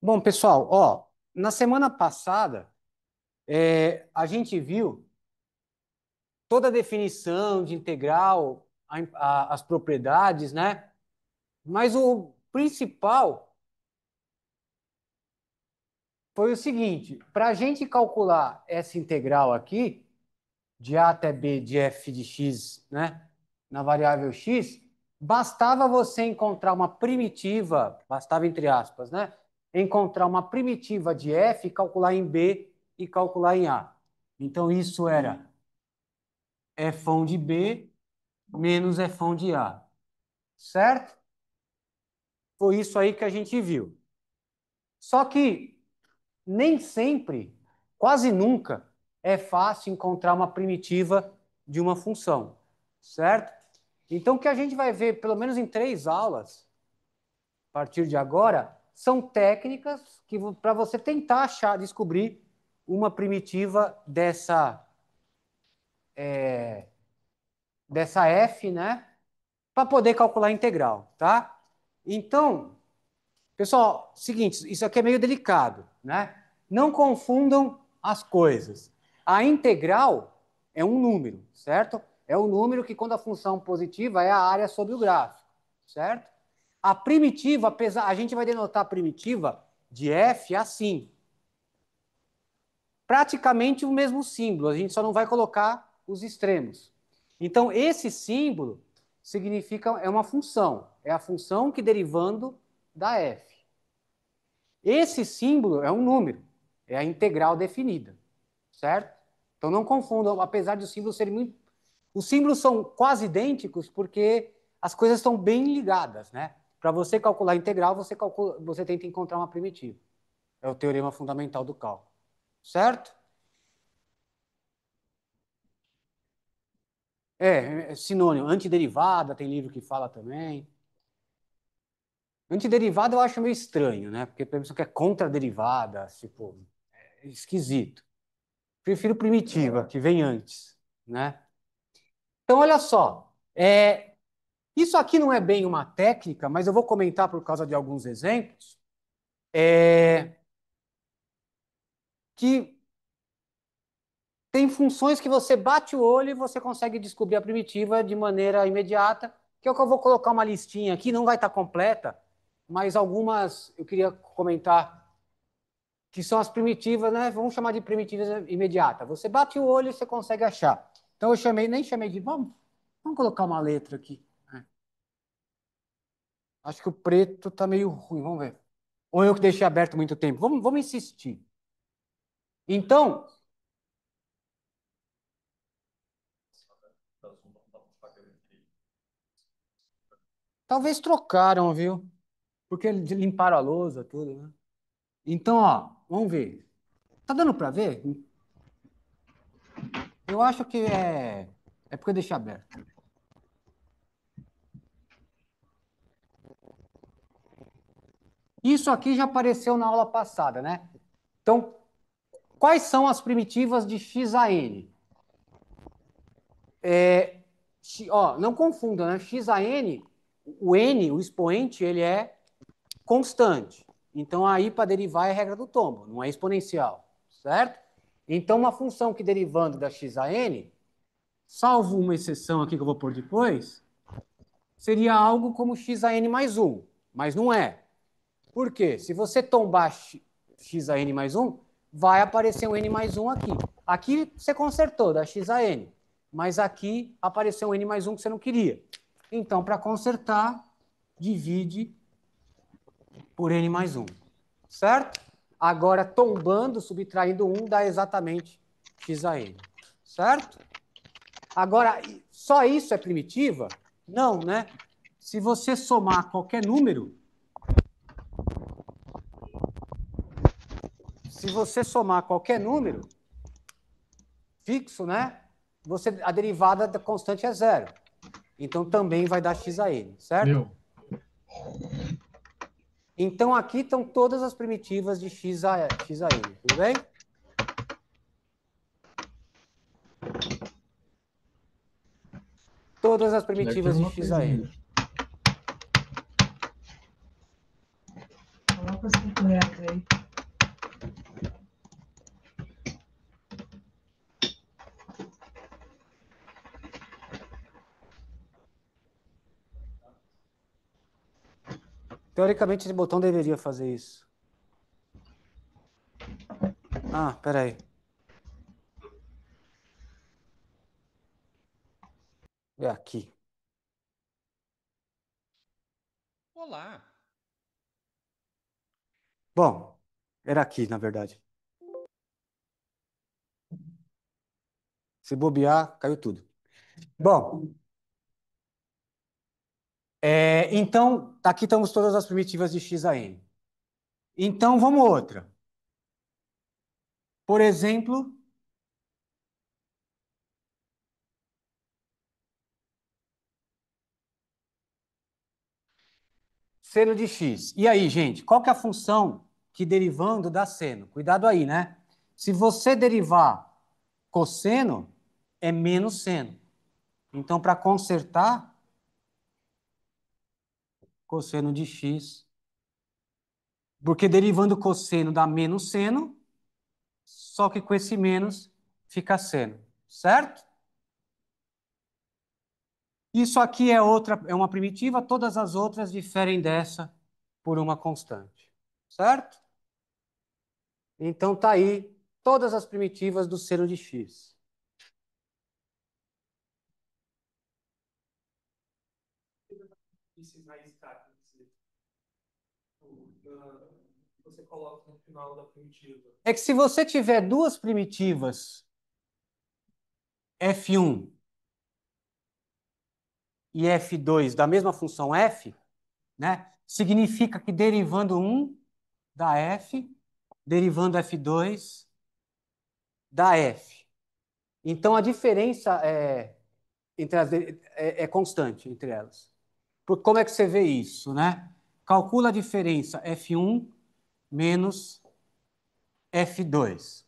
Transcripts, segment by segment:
Bom, pessoal, ó, na semana passada, a gente viu toda a definição de integral, as propriedades, né? Mas o principal foi o seguinte: para a gente calcular essa integral aqui, de a até b de f de x, né, na variável x, bastava você encontrar uma primitiva, bastava entre aspas, né, encontrar uma primitiva de f, calcular em b e calcular em a. Então, isso era f de b menos f de a, certo? Foi isso aí que a gente viu. Só que nem sempre, quase nunca, é fácil encontrar uma primitiva de uma função, certo? Então, o que a gente vai ver, pelo menos em 3 aulas, a partir de agora, são técnicas que para você tentar achar, descobrir uma primitiva dessa f, né? Para poder calcular a integral, tá? Então, pessoal, seguinte, isso aqui é meio delicado, né? Não confundam as coisas. A integral é um número, certo? É um número que, quando a função positiva, é a área sobre o gráfico, certo? A primitiva, apesar, a gente vai denotar a primitiva de f assim. Praticamente o mesmo símbolo, a gente só não vai colocar os extremos. Então, esse símbolo significa, é uma função, é a função que derivando da f. Esse símbolo é um número, é a integral definida, certo? Então não confundam, apesar de os símbolos serem muito. Os símbolos são quase idênticos porque as coisas estão bem ligadas, né? Para você calcular a integral, você tenta encontrar uma primitiva. É o teorema fundamental do cálculo, certo? É sinônimo. Antiderivada, tem livro que fala também. Antiderivada eu acho meio estranho, né? Porque pensa que é contraderivada, tipo, é esquisito. Prefiro primitiva, que vem antes, né? Então, olha só, isso aqui não é bem uma técnica, mas eu vou comentar por causa de alguns exemplos, que tem funções que você bate o olho e você consegue descobrir a primitiva de maneira imediata, que é o que eu vou colocar uma listinha aqui, não vai estar completa, mas algumas eu queria comentar que são as primitivas, né? Vamos chamar de primitivas imediatas. Você bate o olho e você consegue achar. Então eu nem chamei de, vamos colocar uma letra aqui. Acho que o preto tá meio ruim, vamos ver. Ou eu que deixei aberto muito tempo. Vamos insistir. Então, talvez trocaram, viu? Porque limparam a lousa, tudo, né? Então, ó, vamos ver. Tá dando para ver? Eu acho que é porque eu deixei aberto. Isso aqui já apareceu na aula passada, né? Então, quais são as primitivas de x a n? Ó, não confunda, né? X a n, o n, o expoente, ele é constante. Então, aí, para derivar, é regra do tombo, não é exponencial, certo? Então, uma função que derivando da x a n, salvo uma exceção aqui que eu vou pôr depois, seria algo como x a n mais 1, mas não é. Por quê? Se você tombar x a n mais 1, vai aparecer um n mais 1 aqui. Aqui você consertou, da x a n, mas aqui apareceu um n mais 1 que você não queria. Então, para consertar, divide por n mais 1, certo? Agora, tombando, subtraindo 1, dá exatamente x a n, certo? Agora, só isso é primitiva? Não, né? Se você somar qualquer número, fixo, né? A derivada da constante é zero. Então, também vai dar x a n, certo? Meu, Então, aqui estão todas as primitivas de x a n, tudo bem? Todas as isso daqui é primitivas de uma x a coisinha. n. passar correto aí. Teoricamente, esse botão deveria fazer isso. Ah, peraí. É aqui. Olá. Bom, era aqui, na verdade. Se bobear, caiu tudo. Bom, então, aqui estamos todas as primitivas de x a n. Então, vamos outra. Por exemplo, seno de x. E aí, gente, qual que é a função que derivando dá seno? Cuidado aí, né? Se você derivar cosseno, é menos seno. Então, para consertar, cosseno de x, porque derivando cosseno dá menos seno, só que com esse menos fica seno, certo? Isso aqui é uma primitiva, todas as outras diferem dessa por uma constante, certo? Então tá aí todas as primitivas do seno de x. Você coloca no final da primitiva. É que se você tiver duas primitivas, f1 e f2 da mesma função f, né? Significa que derivando um dá f, derivando f2 dá f. Então a diferença entre é constante entre elas. Como é que você vê isso, né? Calcula a diferença f1 menos f2,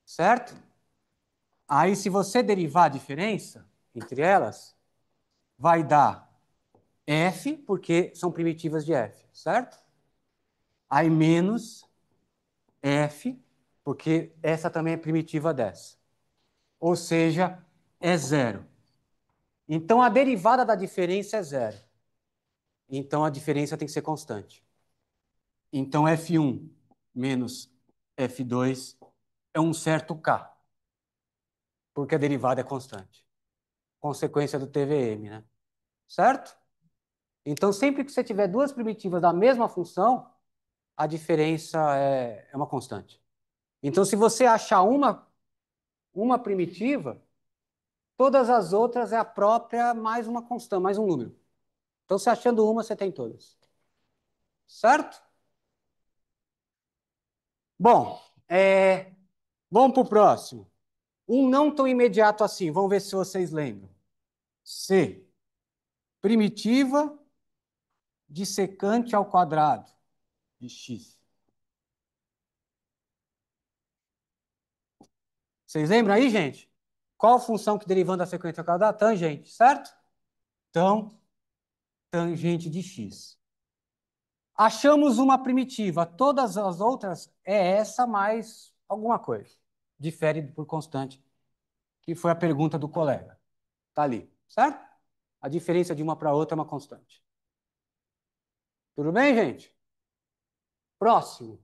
certo? Aí, se você derivar a diferença entre elas, vai dar f, porque são primitivas de f, certo? Aí menos f, porque essa também é primitiva dessa. Ou seja, é zero. Então, a derivada da diferença é zero. Então, a diferença tem que ser constante. Então, f1 menos f2 é um certo k, porque a derivada é constante. Consequência do TVM, né? Certo? Então, sempre que você tiver duas primitivas da mesma função, a diferença é uma constante. Então, se você achar uma primitiva, todas as outras é a própria mais uma constante, mais um número. Então, se achando uma, você tem todas. Certo? Bom, vamos para o próximo. Um não tão imediato assim, vamos ver se vocês lembram. C. Primitiva de secante ao quadrado de x. Vocês lembram aí, gente? Qual a função que derivando da secante ao quadrado? Tangente, certo? Então, tangente de x. Achamos uma primitiva. Todas as outras é essa mais alguma coisa. Difere por constante, que foi a pergunta do colega. Tá ali, certo? A diferença de uma para outra é uma constante. Tudo bem, gente? Próximo.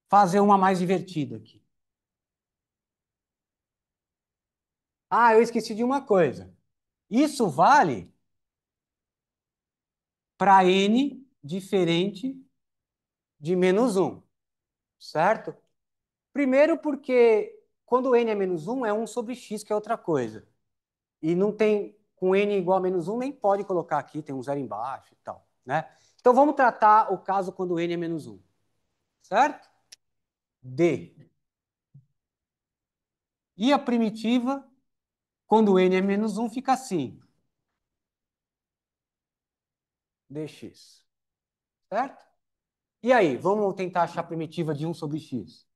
Fazer uma mais divertida aqui. Ah, eu esqueci de uma coisa. Isso vale para n diferente de menos 1, certo? Primeiro porque quando n é menos 1, é 1 sobre x, que é outra coisa. E não tem, com n igual a menos 1, nem pode colocar aqui, tem um zero embaixo e tal, né? Então vamos tratar o caso quando n é menos 1, certo? D. E a primitiva, quando n é menos 1, fica assim. dx, certo? E aí, vamos tentar achar a primitiva de 1 sobre x.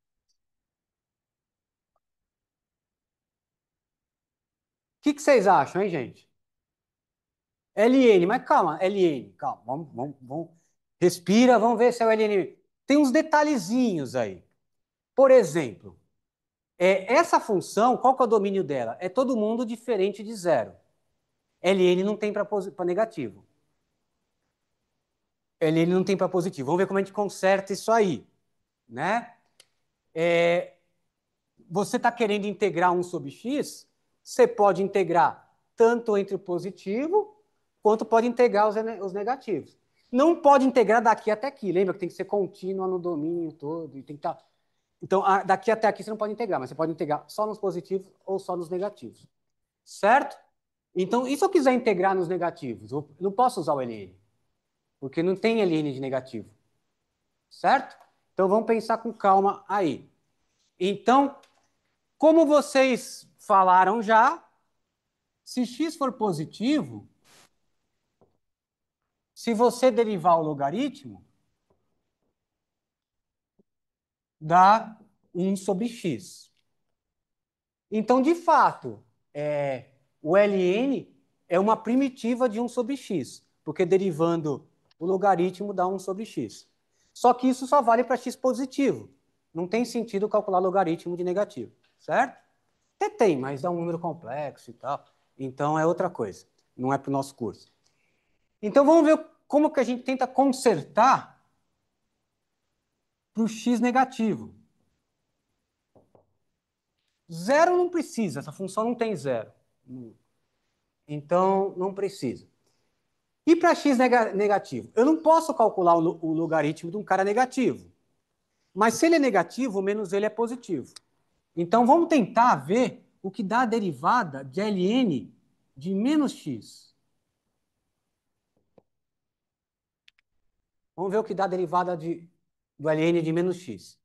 O que vocês acham, hein, gente? ln, mas calma, ln, calma, vamos. Respira, vamos ver se é o ln. Tem uns detalhezinhos aí. Por exemplo, essa função, qual que é o domínio dela? É todo mundo diferente de zero. ln não tem para negativo. ln não tem para positivo. Vamos ver como a gente conserta isso aí, né? Você está querendo integrar 1 sobre x, você pode integrar tanto entre o positivo, quanto pode integrar os negativos. Não pode integrar daqui até aqui. Lembra que tem que ser contínua no domínio todo. E tem que tá... Então, daqui até aqui você não pode integrar, mas você pode integrar só nos positivos ou só nos negativos. Certo? Então, e se eu quiser integrar nos negativos? Eu não posso usar o ln, porque não tem ln de negativo. Certo? Então, vamos pensar com calma aí. Então, como vocês falaram já, se x for positivo, se você derivar o logaritmo, dá 1 sobre x. Então, de fato, o ln é uma primitiva de 1 sobre x, porque derivando o logaritmo dá 1 sobre x. Só que isso só vale para x positivo. Não tem sentido calcular logaritmo de negativo, certo? Até tem, mas é um número complexo e tal. Então é outra coisa. Não é para o nosso curso. Então vamos ver como que a gente tenta consertar para o x negativo. Zero não precisa, essa função não tem zero. Então não precisa. E para x negativo? Eu não posso calcular o logaritmo de um cara negativo. Mas se ele é negativo, menos ele é positivo. Então vamos tentar ver o que dá a derivada de ln de menos x. Vamos ver o que dá a derivada do ln de menos x.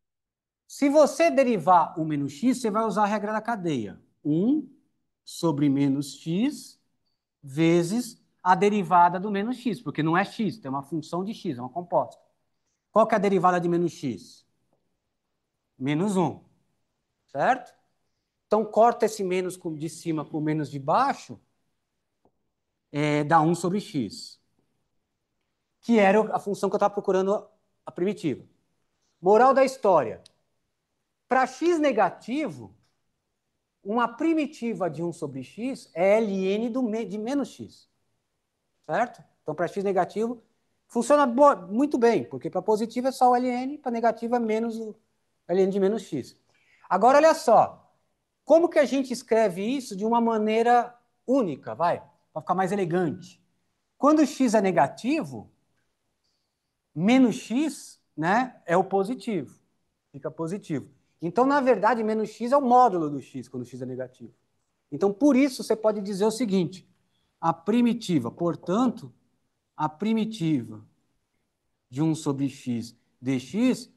Se você derivar o menos x, você vai usar a regra da cadeia. 1 sobre menos x vezes a derivada do menos x, porque não é x, tem uma função de x, é uma composta. Qual que é a derivada de menos x? Menos 1, certo? Então, corta esse menos de cima com o menos de baixo, dá 1 sobre x, que era a função que eu estava procurando a primitiva. Moral da história. Para x negativo, uma primitiva de 1 sobre x é ln de menos x. Certo? Então, para x negativo, funciona muito bem, porque para positivo é só o ln, para negativo é menos o ln de menos x. Agora, olha só. Como que a gente escreve isso de uma maneira única, vai? Para ficar mais elegante. Quando x é negativo, menos x, né, é o positivo. Fica positivo. Então, na verdade, menos x é o módulo do x, quando x é negativo. Então, por isso, você pode dizer o seguinte: a primitiva, portanto, a primitiva de 1 sobre x dx,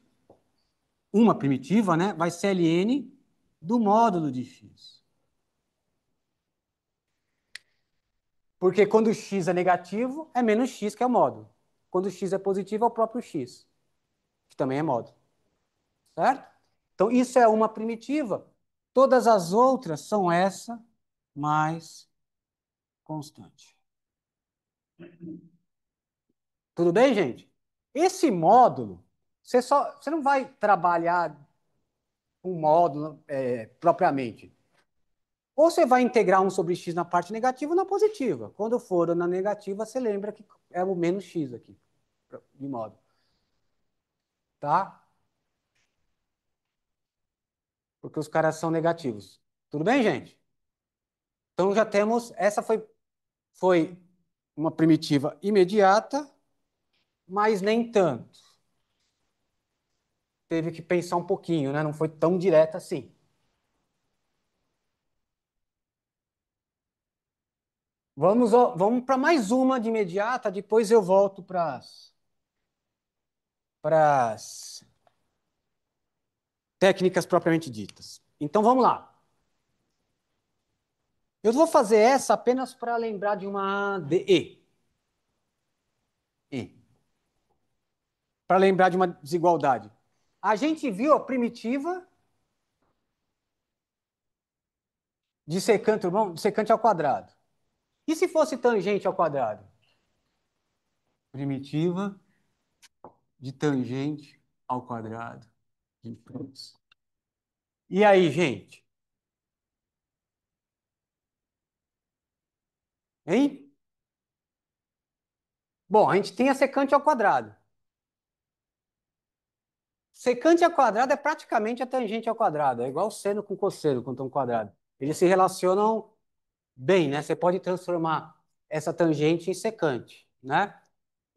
uma primitiva, né, vai ser ln do módulo de x. Porque quando x é negativo, é menos x, que é o módulo. Quando x é positivo, é o próprio x, que também é módulo. Certo? Então, isso é uma primitiva. Todas as outras são essa mais constante. Tudo bem, gente? Esse módulo, você não vai trabalhar com módulo propriamente. Ou você vai integrar 1 sobre x na parte negativa ou na positiva. Quando for na negativa, você lembra que é o menos x aqui, de módulo. Tá? Porque os caras são negativos. Tudo bem, gente? Então já temos, essa foi uma primitiva imediata, mas nem tanto. Teve que pensar um pouquinho, né? Não foi tão direta assim. Vamos para mais uma de imediata, depois eu volto para as técnicas propriamente ditas. Então vamos lá. Eu vou fazer essa apenas para lembrar de uma DE. Para lembrar de uma desigualdade. A gente viu a primitiva de secante ao quadrado. E se fosse tangente ao quadrado? Primitiva de tangente ao quadrado. E aí, gente? Hein? Bom, a gente tem a secante ao quadrado. Secante ao quadrado é praticamente a tangente ao quadrado. É igual seno com cosseno quando estão quadrado. Eles se relacionam bem, né? Você pode transformar essa tangente em secante, né?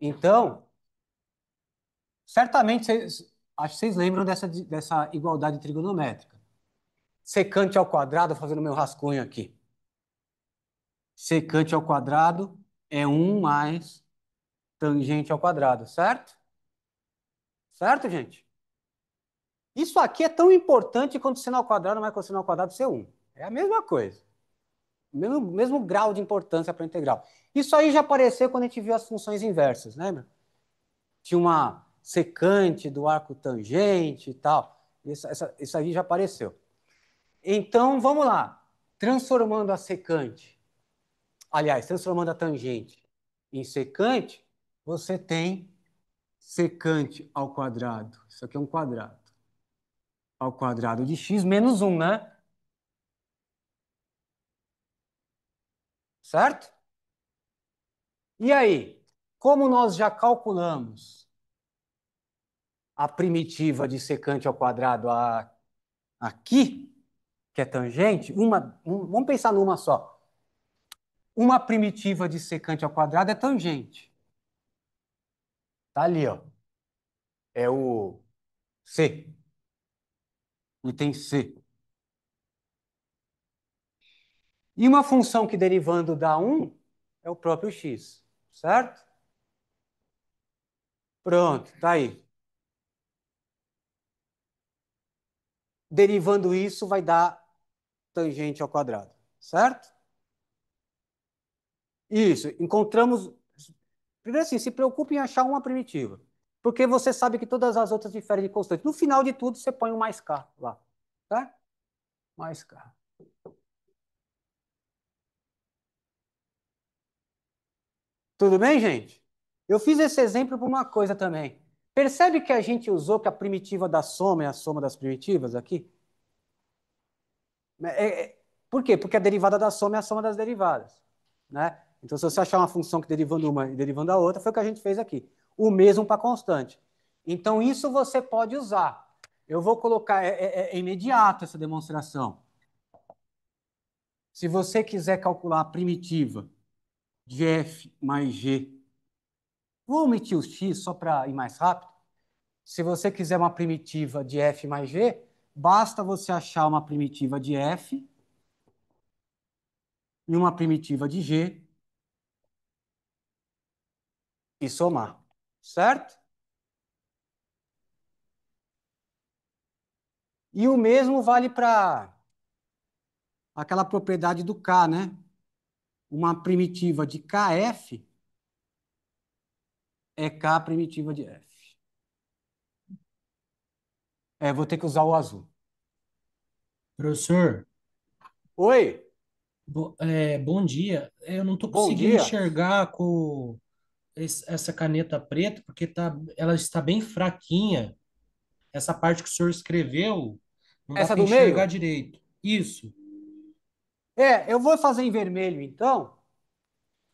Então, certamente, acho que vocês lembram dessa igualdade trigonométrica. Secante ao quadrado, fazendo meu rascunho aqui. Secante ao quadrado é 1 mais tangente ao quadrado, certo? Certo, gente? Isso aqui é tão importante quanto seno ao quadrado mais cosseno ao quadrado ser 1. É a mesma coisa. Mesmo grau de importância para a integral. Isso aí já apareceu quando a gente viu as funções inversas, lembra? Tinha uma secante do arco tangente e tal. Isso aí já apareceu. Então, vamos lá. Transformando a secante, aliás, transformando a tangente em secante, você tem secante ao quadrado. Isso aqui é um quadrado. Ao quadrado de x menos 1, né? Certo? E aí, como nós já calculamos a primitiva de secante ao quadrado aqui, que é tangente, vamos pensar numa só. Uma primitiva de secante ao quadrado é tangente. Tá ali, ó. É o C. Item C. E uma função que derivando dá 1 é o próprio x, certo? Pronto, tá aí. Derivando isso vai dar tangente ao quadrado, certo? Isso, encontramos. Primeiro assim, se preocupe em achar uma primitiva, porque você sabe que todas as outras diferem de constante. No final de tudo, você põe um mais k lá, tá? Mais k. Tudo bem, gente? Eu fiz esse exemplo por uma coisa também. Percebe que a gente usou que a primitiva da soma é a soma das primitivas aqui? Por quê? Porque a derivada da soma é a soma das derivadas, né? Então, se você achar uma função que derivando uma e derivando a outra, foi o que a gente fez aqui. O mesmo para constante. Então, isso você pode usar. Eu vou colocar, é imediato essa demonstração. Se você quiser calcular a primitiva de f mais g, vou omitir o x só para ir mais rápido. Se você quiser uma primitiva de f mais g, basta você achar uma primitiva de f e uma primitiva de g e somar, certo? E o mesmo vale para aquela propriedade do K, né? Uma primitiva de KF é K primitiva de F. Vou ter que usar o azul. Professor, Oi, bom dia. Eu não estou bom conseguindo dia. enxergar com essa caneta preta, porque ela está bem fraquinha. Essa parte que o senhor escreveu, não dá Essa para do enxergar meio? direito. Isso. Eu vou fazer em vermelho, então,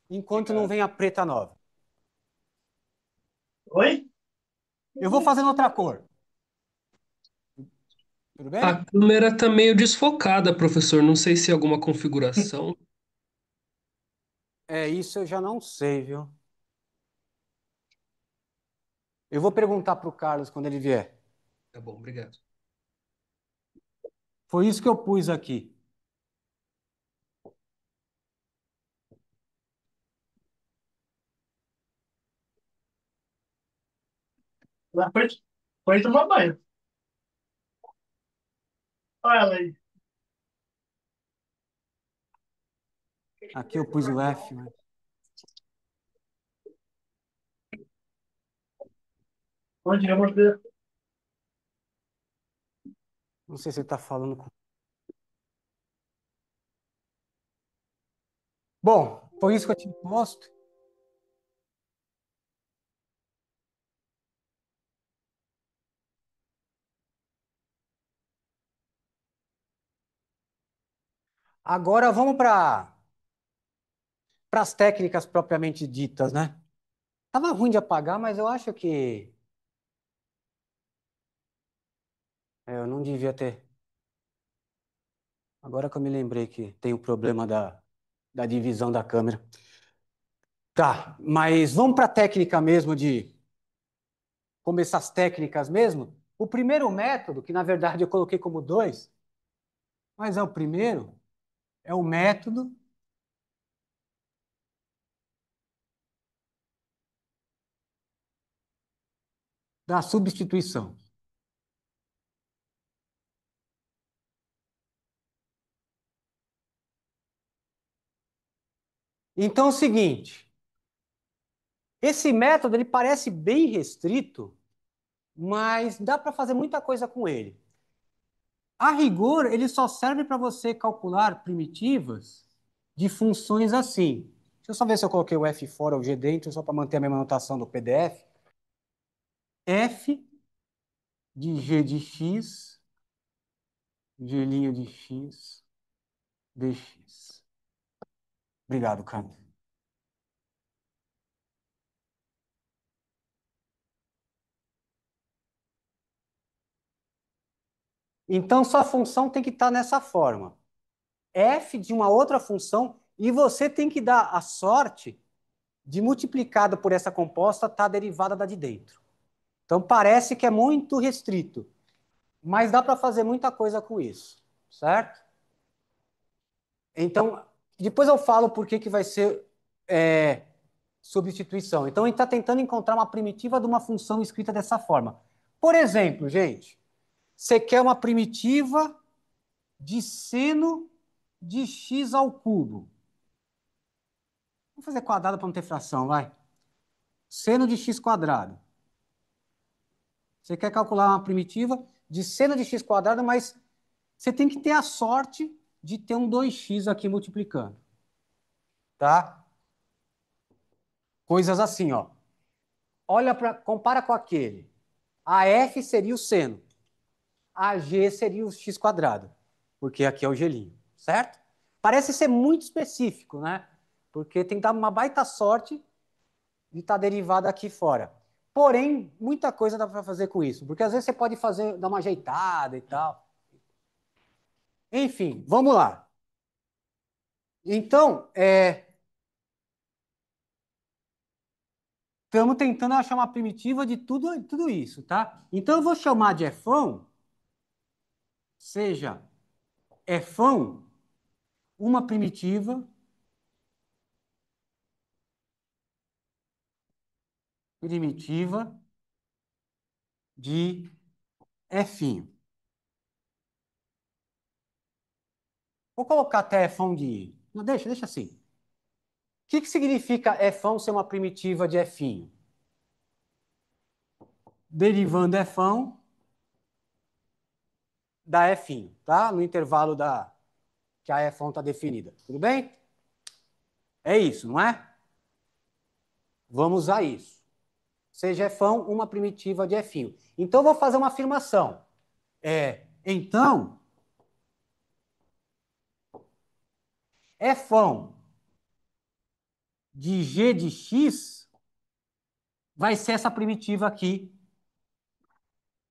enquanto não vem a preta nova. Oi? Eu vou fazendo outra cor. Tudo A bem? câmera tá meio desfocada, professor. Não sei se é alguma configuração. Isso eu já não sei, viu? Eu vou perguntar para o Carlos quando ele vier. Tá bom, obrigado. Foi isso que eu pus aqui. Lá foi tomar banho. Olha ela aí. Aqui eu pus o F, mas Onde eu vou ver? não sei se ele está falando com... Bom, Por isso que eu te posto. Agora vamos para as técnicas propriamente ditas, né? Tava ruim de apagar, mas eu acho que eu não devia ter. Agora que eu me lembrei que tem o problema da divisão da câmera. Tá, mas vamos para a técnica mesmo de começar as técnicas mesmo. O primeiro método, que na verdade eu coloquei como dois, mas é o primeiro, é o método da substituição. Então é o seguinte, esse método ele parece bem restrito, mas dá para fazer muita coisa com ele. A rigor, ele só serve para você calcular primitivas de funções assim. Deixa eu só ver se eu coloquei o f fora ou o g dentro, só para manter a mesma notação do PDF. F de g de x, g' de x, dx. Obrigado, cara. Então, sua função tem que estar nessa forma. F de uma outra função e você tem que dar a sorte de multiplicada por essa composta estar derivada da de dentro. Então, parece que é muito restrito, mas dá para fazer muita coisa com isso, certo? Então, depois eu falo por que vai ser substituição. Então, a gente está tentando encontrar uma primitiva de uma função escrita dessa forma. Por exemplo, gente, você quer uma primitiva de seno de x ao cubo. Vamos fazer quadrado para não ter fração, vai. Seno de x quadrado. Você quer calcular uma primitiva de seno de x quadrado, mas você tem que ter a sorte de ter um 2x aqui multiplicando. Tá? Coisas assim, ó. Olha para, compara com aquele. A f seria o seno. A g seria o x quadrado, porque aqui é o gelinho, certo? Parece ser muito específico, né? Porque tem que dar uma baita sorte de estar derivada aqui fora. Porém, muita coisa dá para fazer com isso, porque às vezes você pode fazer, dar uma ajeitada e tal. Enfim, vamos lá. Então, estamos tentando achar uma primitiva de tudo isso, tá? Então, eu vou chamar de fão, seja fão, uma primitiva de finho. Vou colocar até fão de... Não, deixa assim. O que significa fão ser uma primitiva de finho? Derivando fão da finho, tá? No intervalo que a fão está definida. Tudo bem? É isso, não é? Vamos usar isso. Seja fão uma primitiva de finho. Então, eu vou fazer uma afirmação. Então, fão de g de x vai ser essa primitiva aqui.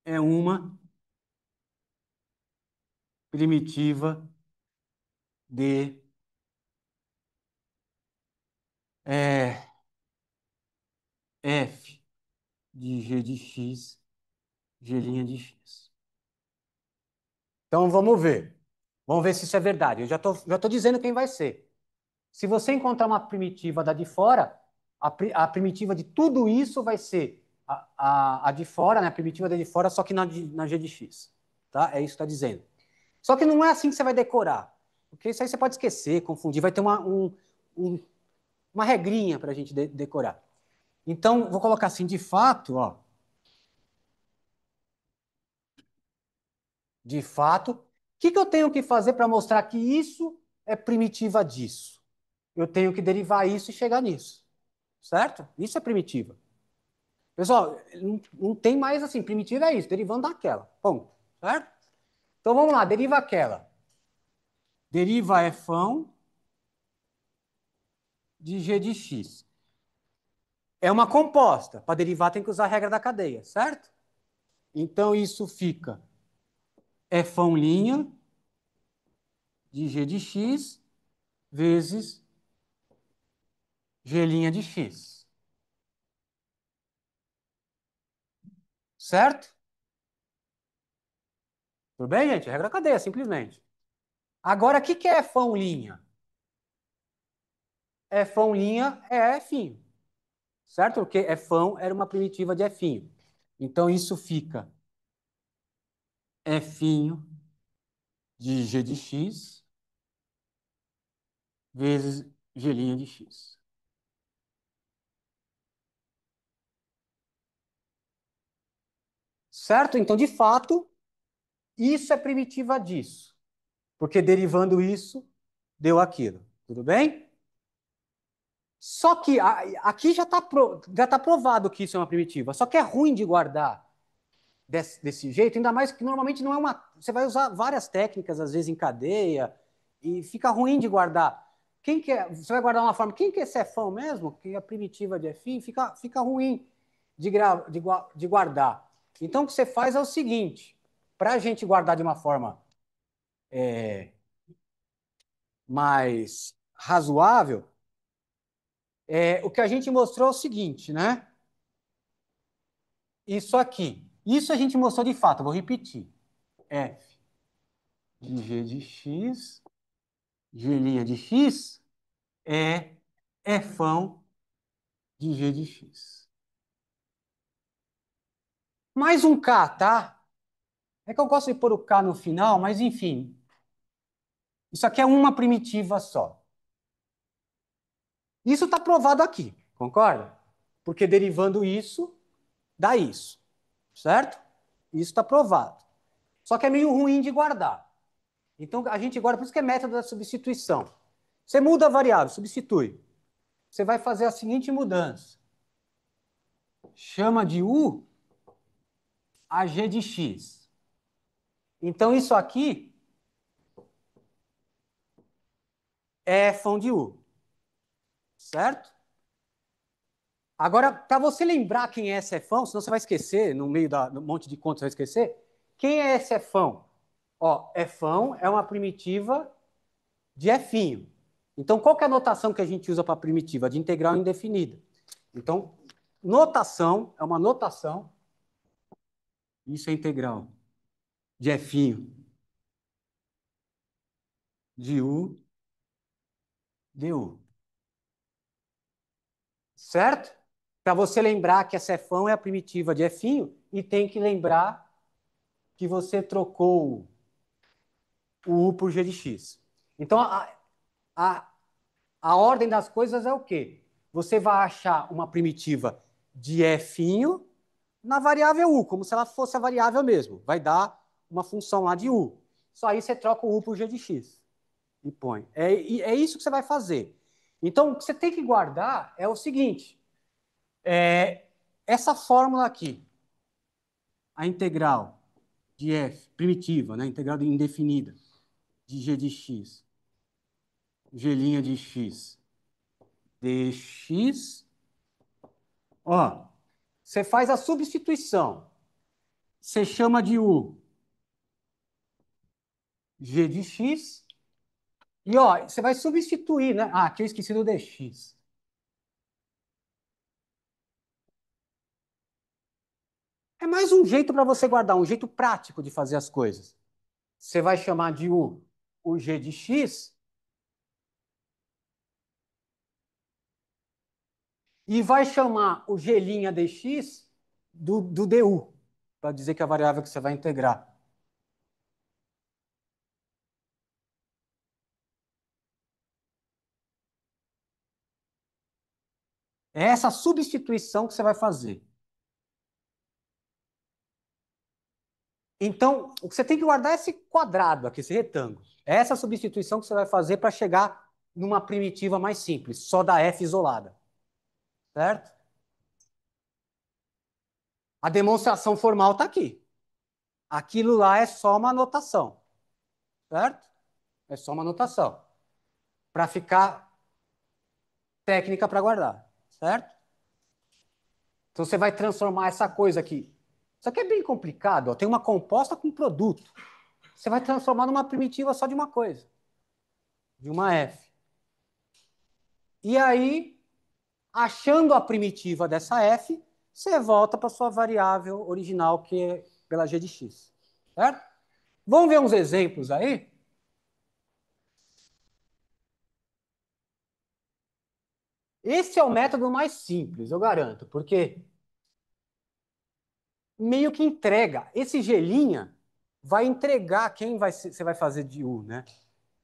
É uma primitiva de f de g de x, g' de x. Então, vamos ver. Vamos ver se isso é verdade. Eu já tô dizendo quem vai ser. Se você encontrar uma primitiva da de fora, a primitiva de tudo isso vai ser a de fora, né? A primitiva da de fora, só que na g de x. Tá? É isso que está dizendo. Só que não é assim que você vai decorar. Porque isso aí você pode esquecer, confundir. Vai ter uma regrinha para a gente decorar. Então, vou colocar assim, de fato, ó. De fato, o que eu tenho que fazer para mostrar que isso é primitiva disso? eu tenho que derivar isso e chegar nisso. Certo? Isso é primitiva. Pessoal, não tem mais assim. Primitiva é isso, derivando daquela. Ponto. Certo? Então vamos lá, deriva aquela. Deriva f de g de x. É uma composta. Para derivar tem que usar a regra da cadeia, certo? Então isso fica f' de g de x vezes g' de x. Certo? Tudo bem, gente? Regra da cadeia, simplesmente. Agora, o que é f'? F' é f'. Certo? Porque f' era uma primitiva de f'. Então, isso fica f' de g de x vezes g' de x. Certo? Então, de fato, isso é primitiva disso. Porque derivando isso, deu aquilo. Tudo bem? Só que aqui já tá provado que isso é uma primitiva. Só que é ruim de guardar desse jeito, ainda mais que normalmente não é uma. Você vai usar várias técnicas, às vezes em cadeia, e fica ruim de guardar. Quem que é, você vai guardar uma forma. Quem que é cefão mesmo? Que é a primitiva de fim, fica ruim de guardar. Então, o que você faz é o seguinte: para a gente guardar de uma forma mais razoável, o que a gente mostrou é o seguinte, né? Isso aqui. Isso a gente mostrou de fato, eu vou repetir. F de g de x, g' de x, é f' de g de x. Mais um k, tá? É que eu gosto de pôr o k no final, mas enfim. Isso aqui é uma primitiva só. Isso está provado aqui, concorda? Porque derivando isso, dá isso. Certo? Isso está provado. Só que é meio ruim de guardar. Então, a gente guarda, por isso que é método da substituição. Você muda a variável, substitui. Você vai fazer a seguinte mudança. Chama de u a g de x. Então, isso aqui é f de u. Certo? Agora, para você lembrar quem é esse f, senão você vai esquecer, no meio do monte de contas você vai esquecer. Quem é esse f? Ó, f é uma primitiva de f'. Então, qual que é a notação que a gente usa para primitiva? De integral indefinida. Então, notação é uma notação. Isso é integral de f' de u du. Certo? Para você lembrar que essa f é a primitiva de f' e tem que lembrar que você trocou o u por g de x. Então, a, a ordem das coisas é o quê? Você vai achar uma primitiva de f' na variável u, como se ela fosse a variável mesmo. Vai dar uma função lá de u. Só aí você troca o u por g de x e põe. É isso que você vai fazer. Então, o que você tem que guardar é o seguinte. Essa fórmula aqui, a integral de f, primitiva, né? Integral indefinida, de g de x, g' de x, dx, ó, você faz a substituição. Você chama de u g de x, e ó, você vai substituir, né? Ah, aqui eu esqueci do dx. É mais um jeito para você guardar, um jeito prático de fazer as coisas. Você vai chamar de u o g de x e vai chamar o g' dx do du, para dizer que é a variável que você vai integrar. É essa substituição que você vai fazer. Então, o que você tem que guardar é esse quadrado aqui, esse retângulo. É essa substituição que você vai fazer para chegar numa primitiva mais simples, só da f isolada. Certo? A demonstração formal está aqui. Aquilo lá é só uma anotação. Certo? É só uma anotação. Para ficar técnica para guardar. Certo? Então você vai transformar essa coisa aqui. Isso aqui é bem complicado. Ó. Tem uma composta com produto. Você vai transformar numa primitiva só de uma coisa. De uma f. E aí, achando a primitiva dessa f, você volta para sua variável original, que é pela g de x. Certo? Vamos ver uns exemplos aí? Esse é o método mais simples, eu garanto, porque meio que entrega. Esse gelinha vai entregar quem você vai fazer de U, né?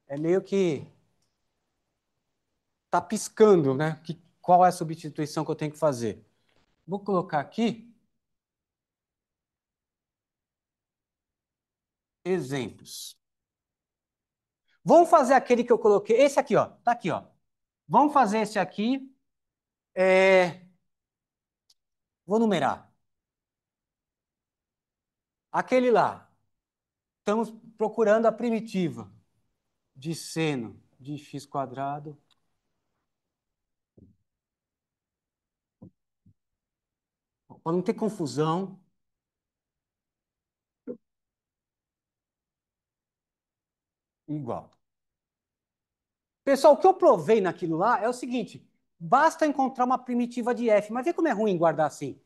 É meio que tá piscando, né? Qual é a substituição que eu tenho que fazer? Vou colocar aqui exemplos. Vamos fazer aquele que eu coloquei. Esse aqui, ó. Tá aqui, ó. Vamos fazer esse aqui. Vou numerar. Aquele lá. Estamos procurando a primitiva de seno de x quadrado. Para não ter confusão. Igual. Pessoal, o que eu provei naquilo lá é o seguinte: basta encontrar uma primitiva de f, mas vê como é ruim guardar assim.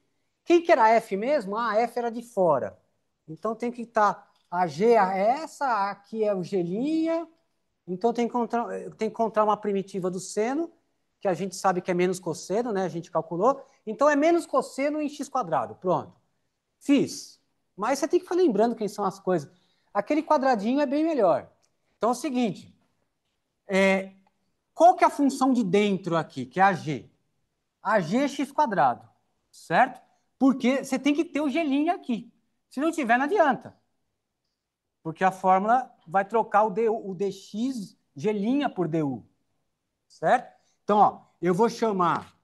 Quem que era f mesmo? Ah, f era de fora. Então tem que estar a g é essa, aqui é o g', então tem que encontrar uma primitiva do seno, que a gente sabe que é menos cosseno, né? A gente calculou. Então é menos cosseno em x quadrado. Pronto. Fiz. Mas você tem que ficar lembrando quem são as coisas. Aquele quadradinho é bem melhor. Então é o seguinte: qual que é a função de dentro aqui, que é a g? A g é x quadrado, certo? Porque você tem que ter o g' aqui. Se não tiver, não adianta. Porque a fórmula vai trocar o dx g' por du, certo? Então, ó, eu vou chamar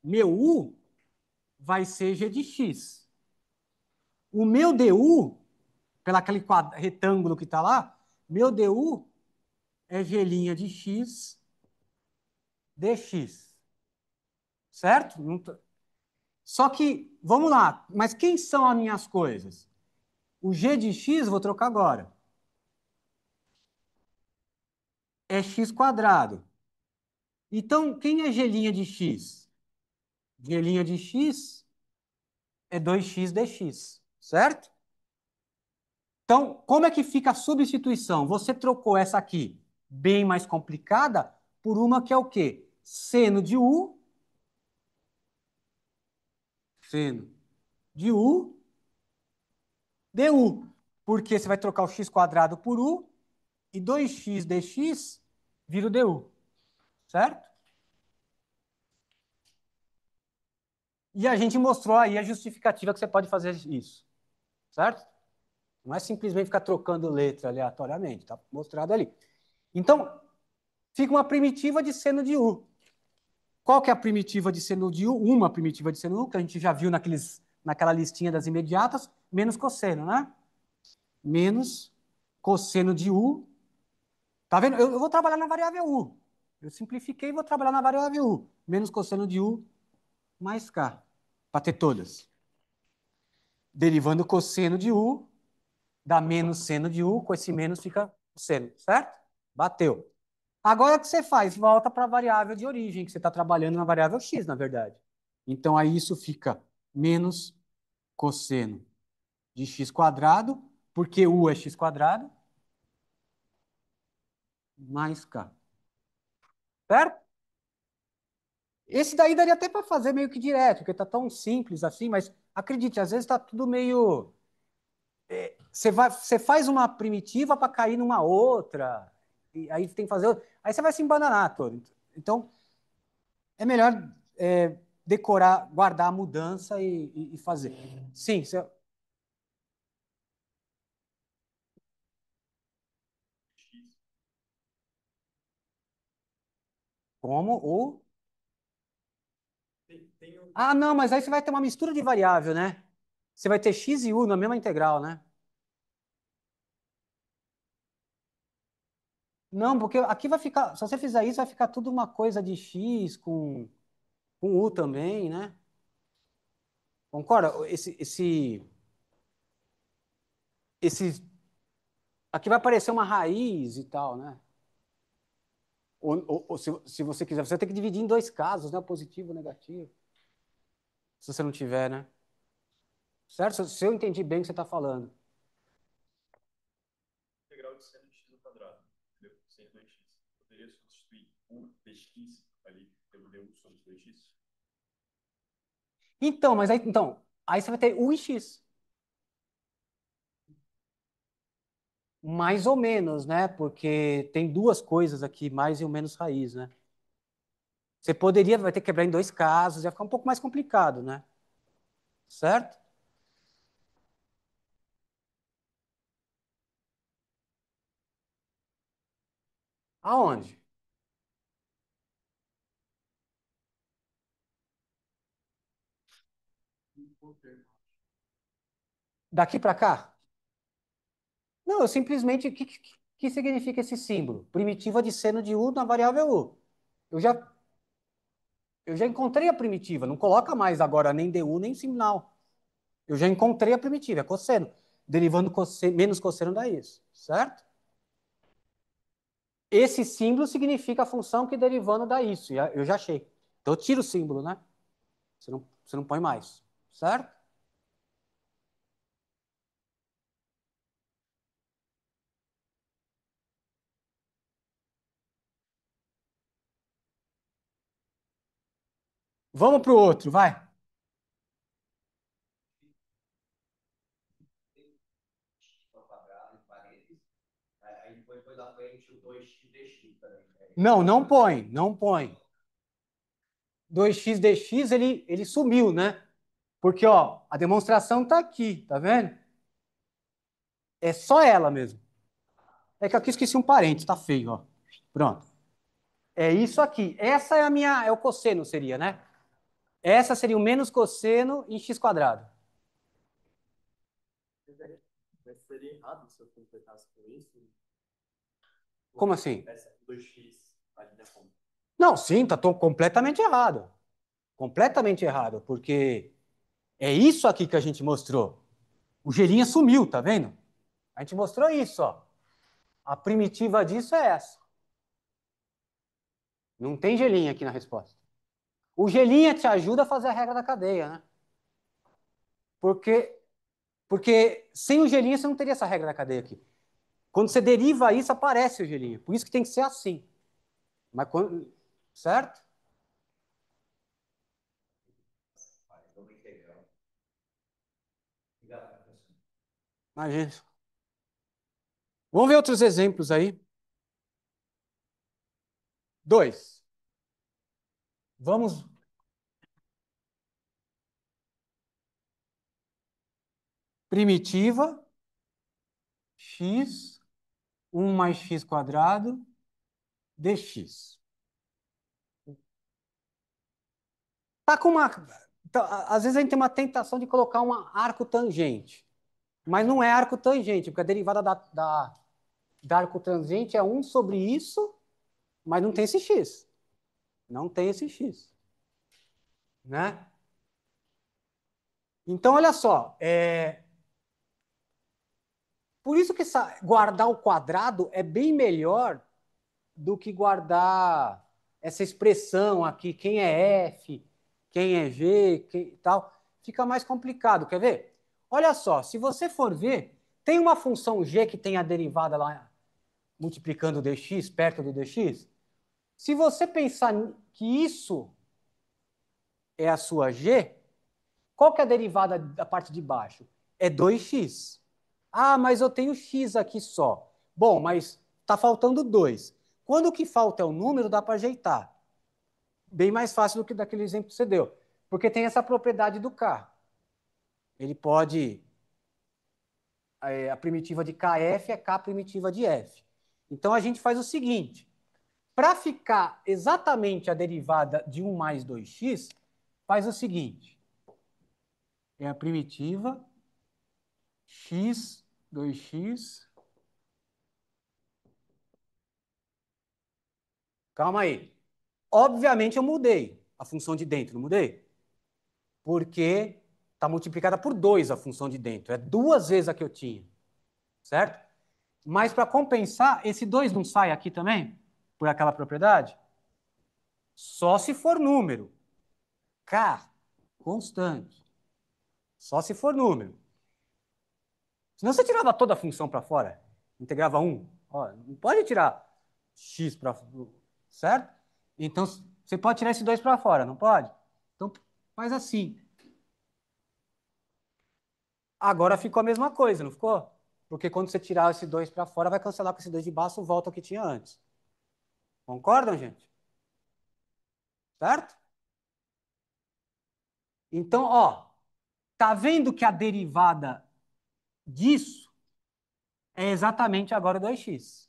meu u vai ser g de x. O meu du, pelo aquele retângulo que está lá, meu du é g' de x dx. Certo? Só que, vamos lá, mas quem são as minhas coisas? O g de x, vou trocar agora. É x quadrado. Então, quem é g' de x? G' de x é 2x dx, certo? Então, como é que fica a substituição? Você trocou essa aqui, bem mais complicada, por uma que é o quê? Seno de u, seno de u, du. Porque você vai trocar o x quadrado por u, e 2x dx vira o du, certo? E a gente mostrou aí a justificativa que você pode fazer isso, certo? Não é simplesmente ficar trocando letra aleatoriamente, está mostrado ali. Então, fica uma primitiva de seno de u. Qual que é a primitiva de seno de u? Uma primitiva de seno de u, que a gente já viu naquela listinha das imediatas, menos cosseno, né? Menos cosseno de u. Tá vendo? Eu vou trabalhar na variável u. Eu simplifiquei e vou trabalhar na variável u. Menos cosseno de u mais k, para ter todas. Derivando cosseno de u, dá menos seno de u, com esse menos fica seno, certo? Bateu. Agora o que você faz? Volta para a variável de origem, que você está trabalhando na variável x, na verdade. Então aí isso fica menos cosseno de x quadrado, porque u é x quadrado, mais k. Certo? Esse daí daria até para fazer meio que direto, porque está tão simples assim, mas acredite, às vezes está tudo meio. Você faz uma primitiva para cair numa outra, e aí tem que fazer outra, aí você vai se embananar todo. Então, é melhor decorar, guardar a mudança e fazer. Sim, você... Como o... Ah, não, mas aí você vai ter uma mistura de variável, né? Você vai ter x e u na mesma integral, né? Não, porque aqui vai ficar... Se você fizer isso, vai ficar tudo uma coisa de x com u também, né? Concorda? Esse... Aqui vai aparecer uma raiz e tal, né? Ou se você quiser, você tem que dividir em dois casos, né? Positivo e negativo. Se você não tiver, né? Certo? Se eu entendi bem o que você está falando. Integral de seno de x ao quadrado, entendeu? Sem 2x. Poderia substituir o dx ali pelo du sobre 2x? Então, mas aí você vai ter u e x. Mais ou menos, né? Porque tem duas coisas aqui, mais e o menos raiz, né? Você vai ter que quebrar em dois casos, vai ficar um pouco mais complicado, né? Certo? Aonde? Daqui para cá? Não, eu simplesmente... O que significa esse símbolo? Primitiva de seno de u na variável u. Eu já, eu já encontrei a primitiva, não coloca mais agora nem du nem sinal. Eu já encontrei a primitiva, é cosseno. Derivando menos cosseno dá isso, certo? Esse símbolo significa a função que derivando dá isso. Eu já achei. Então eu tiro o símbolo, né? Você não põe mais, certo? Vamos para o outro, vai. Não, não põe, não põe. 2x dx, ele sumiu, né? Porque, ó, a demonstração está aqui, tá vendo? É só ela mesmo. É que aqui esqueci um parênteses, tá feio, ó. Pronto. É isso aqui. Essa é o cosseno, seria, né? Essa seria o menos cosseno em x quadrado. Mas seria errado se eu completasse com isso? Como assim? Essa 2x ali na conta. Não, sim, tá completamente errado. Completamente errado, porque é isso aqui que a gente mostrou. O gelinha sumiu, tá vendo? A gente mostrou isso, ó. A primitiva disso é essa. Não tem gelinha aqui na resposta. O gelinha te ajuda a fazer a regra da cadeia, né? Porque sem o gelinha você não teria essa regra da cadeia aqui. Quando você deriva isso, aparece o gelinha. Por isso que tem que ser assim. Mas quando... Certo? Imagina. Vamos ver outros exemplos aí. 2. Vamos. Primitiva x, 1 mais x quadrado, dx. Tá com uma... Às vezes a gente tem uma tentação de colocar um arco tangente. Mas não é arco tangente, porque a derivada da arco tangente é 1 sobre isso, mas não tem esse x. Não tem esse x. Né? Então, olha só. Por isso que guardar o quadrado é bem melhor do que guardar essa expressão aqui, quem é f, quem é g, quem, tal. Fica mais complicado, quer ver? Olha só, se você for ver, tem uma função g que tem a derivada lá multiplicando o dx, perto do dx. Se você pensar que isso é a sua g, qual que é a derivada da parte de baixo? É 2x. Ah, mas eu tenho x aqui só. Bom, mas está faltando 2. Quando o que falta é o número, dá para ajeitar. Bem mais fácil do que daquele exemplo que você deu. Porque tem essa propriedade do k. Ele pode... A primitiva de kf é k primitiva de f. Então, a gente faz o seguinte. Para ficar exatamente a derivada de 1 mais 2x, faz o seguinte. É a primitiva x, 2x. Calma aí. Obviamente eu mudei a função de dentro, não mudei? Porque está multiplicada por 2 a função de dentro. É 2 vezes a que eu tinha. Certo? Mas para compensar, esse 2 não sai aqui também? Por aquela propriedade? Só se for número. K, constante. Só se for número. Senão você tirava toda a função para fora. Integrava 1. Ó, não pode tirar x para... Certo? Então, você pode tirar esse 2 para fora, não pode? Então, faz assim. Agora ficou a mesma coisa, não ficou? Porque quando você tirar esse 2 para fora, vai cancelar com esse 2 de baixo, volta ao que tinha antes. Concordam, gente? Certo? Então, ó, tá vendo que a derivada disso é exatamente agora 2x.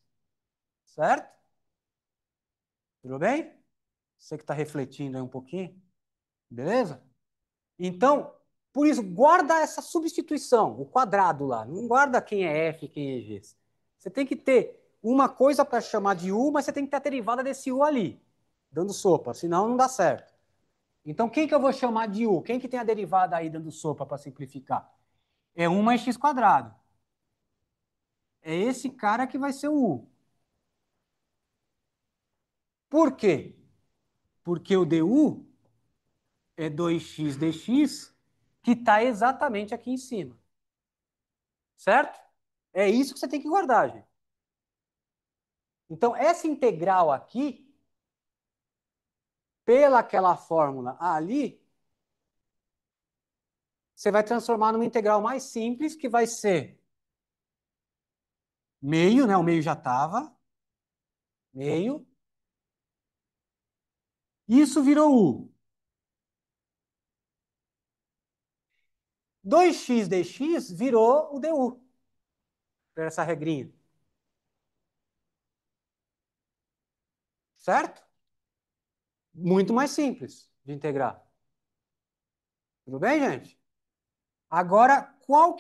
Certo? Tudo bem? Você que está refletindo aí um pouquinho. Beleza? Então, por isso, guarda essa substituição, o quadrado lá. Não guarda quem é f e quem é g. Você tem que ter uma coisa para chamar de u, mas você tem que ter a derivada desse u ali, dando sopa, senão não dá certo. Então, quem que eu vou chamar de u? Quem que tem a derivada aí dando sopa para simplificar? É 1 mais x quadrado. É esse cara que vai ser o u. Por quê? Porque o du é 2x dx, que está exatamente aqui em cima. Certo? É isso que você tem que guardar, gente. Então, essa integral aqui, pela aquela fórmula ali, você vai transformar numa integral mais simples, que vai ser meio, né? O meio já estava. Meio. Isso virou u. 2x dx virou o du. Por essa regrinha. Certo? Muito mais simples de integrar. Tudo bem, gente? Agora, qual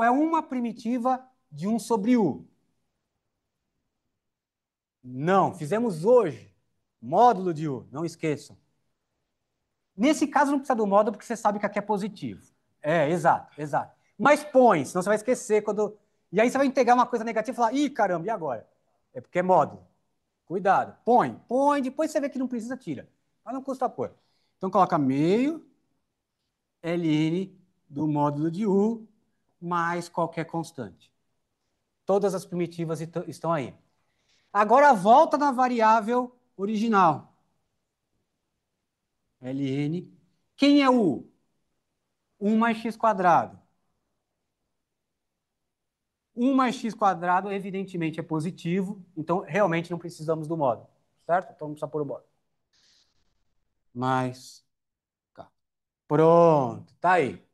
é uma primitiva de 1 sobre u? Não, fizemos hoje. Módulo de u, não esqueçam. Nesse caso não precisa do módulo porque você sabe que aqui é positivo. É, exato, exato. Mas põe, senão você vai esquecer quando... E aí você vai integrar uma coisa negativa e falar, ih, caramba, e agora? É porque é módulo. Cuidado. Põe, depois você vê que não precisa, tira. Mas não custa pôr. Então coloca meio ln do módulo de u mais qualquer constante. Todas as primitivas estão aí. Agora volta na variável original. Ln. Quem é o u? 1 mais x quadrado. 1 mais x quadrado, evidentemente, é positivo, então realmente não precisamos do módulo, certo? Então não precisa pôr o módulo. Mais K. Pronto, tá aí.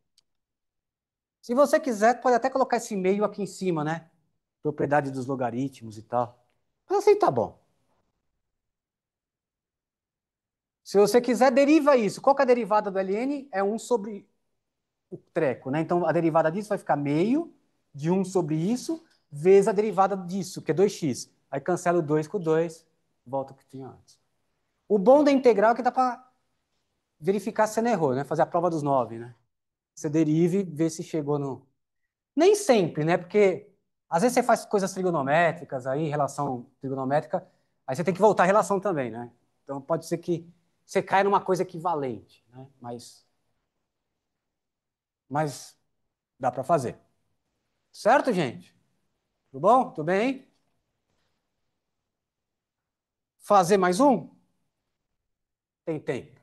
Se você quiser, pode até colocar esse meio aqui em cima, né? Propriedade dos logaritmos e tal. Mas assim tá bom. Se você quiser, deriva isso. Qual que é a derivada do ln? É 1 sobre o treco, né? Então a derivada disso vai ficar meio de 1 sobre isso, vezes a derivada disso, que é 2x. Aí cancela o 2 com o 2, volta ao que tinha antes. O bom da integral é que dá para verificar se você não errou, né? Fazer a prova dos 9, né? Você deriva e vê se chegou no... Nem sempre, né? Porque às vezes você faz coisas trigonométricas aí, relação trigonométrica, aí você tem que voltar à relação também, né? Então pode ser que você caia numa coisa equivalente, né? Mas dá para fazer. Certo, gente? Tudo bom? Tudo bem? Fazer mais um? Tem tempo.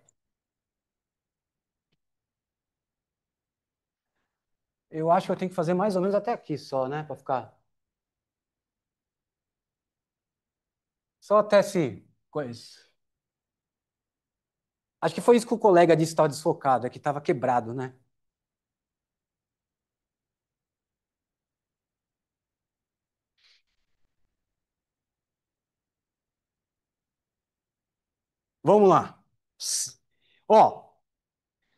Eu acho que eu tenho que fazer mais ou menos até aqui só, né? Para ficar... Só até esse... coisa. Acho que foi isso que o colega disse que estava desfocado, é que estava quebrado, né? Vamos lá. Ó,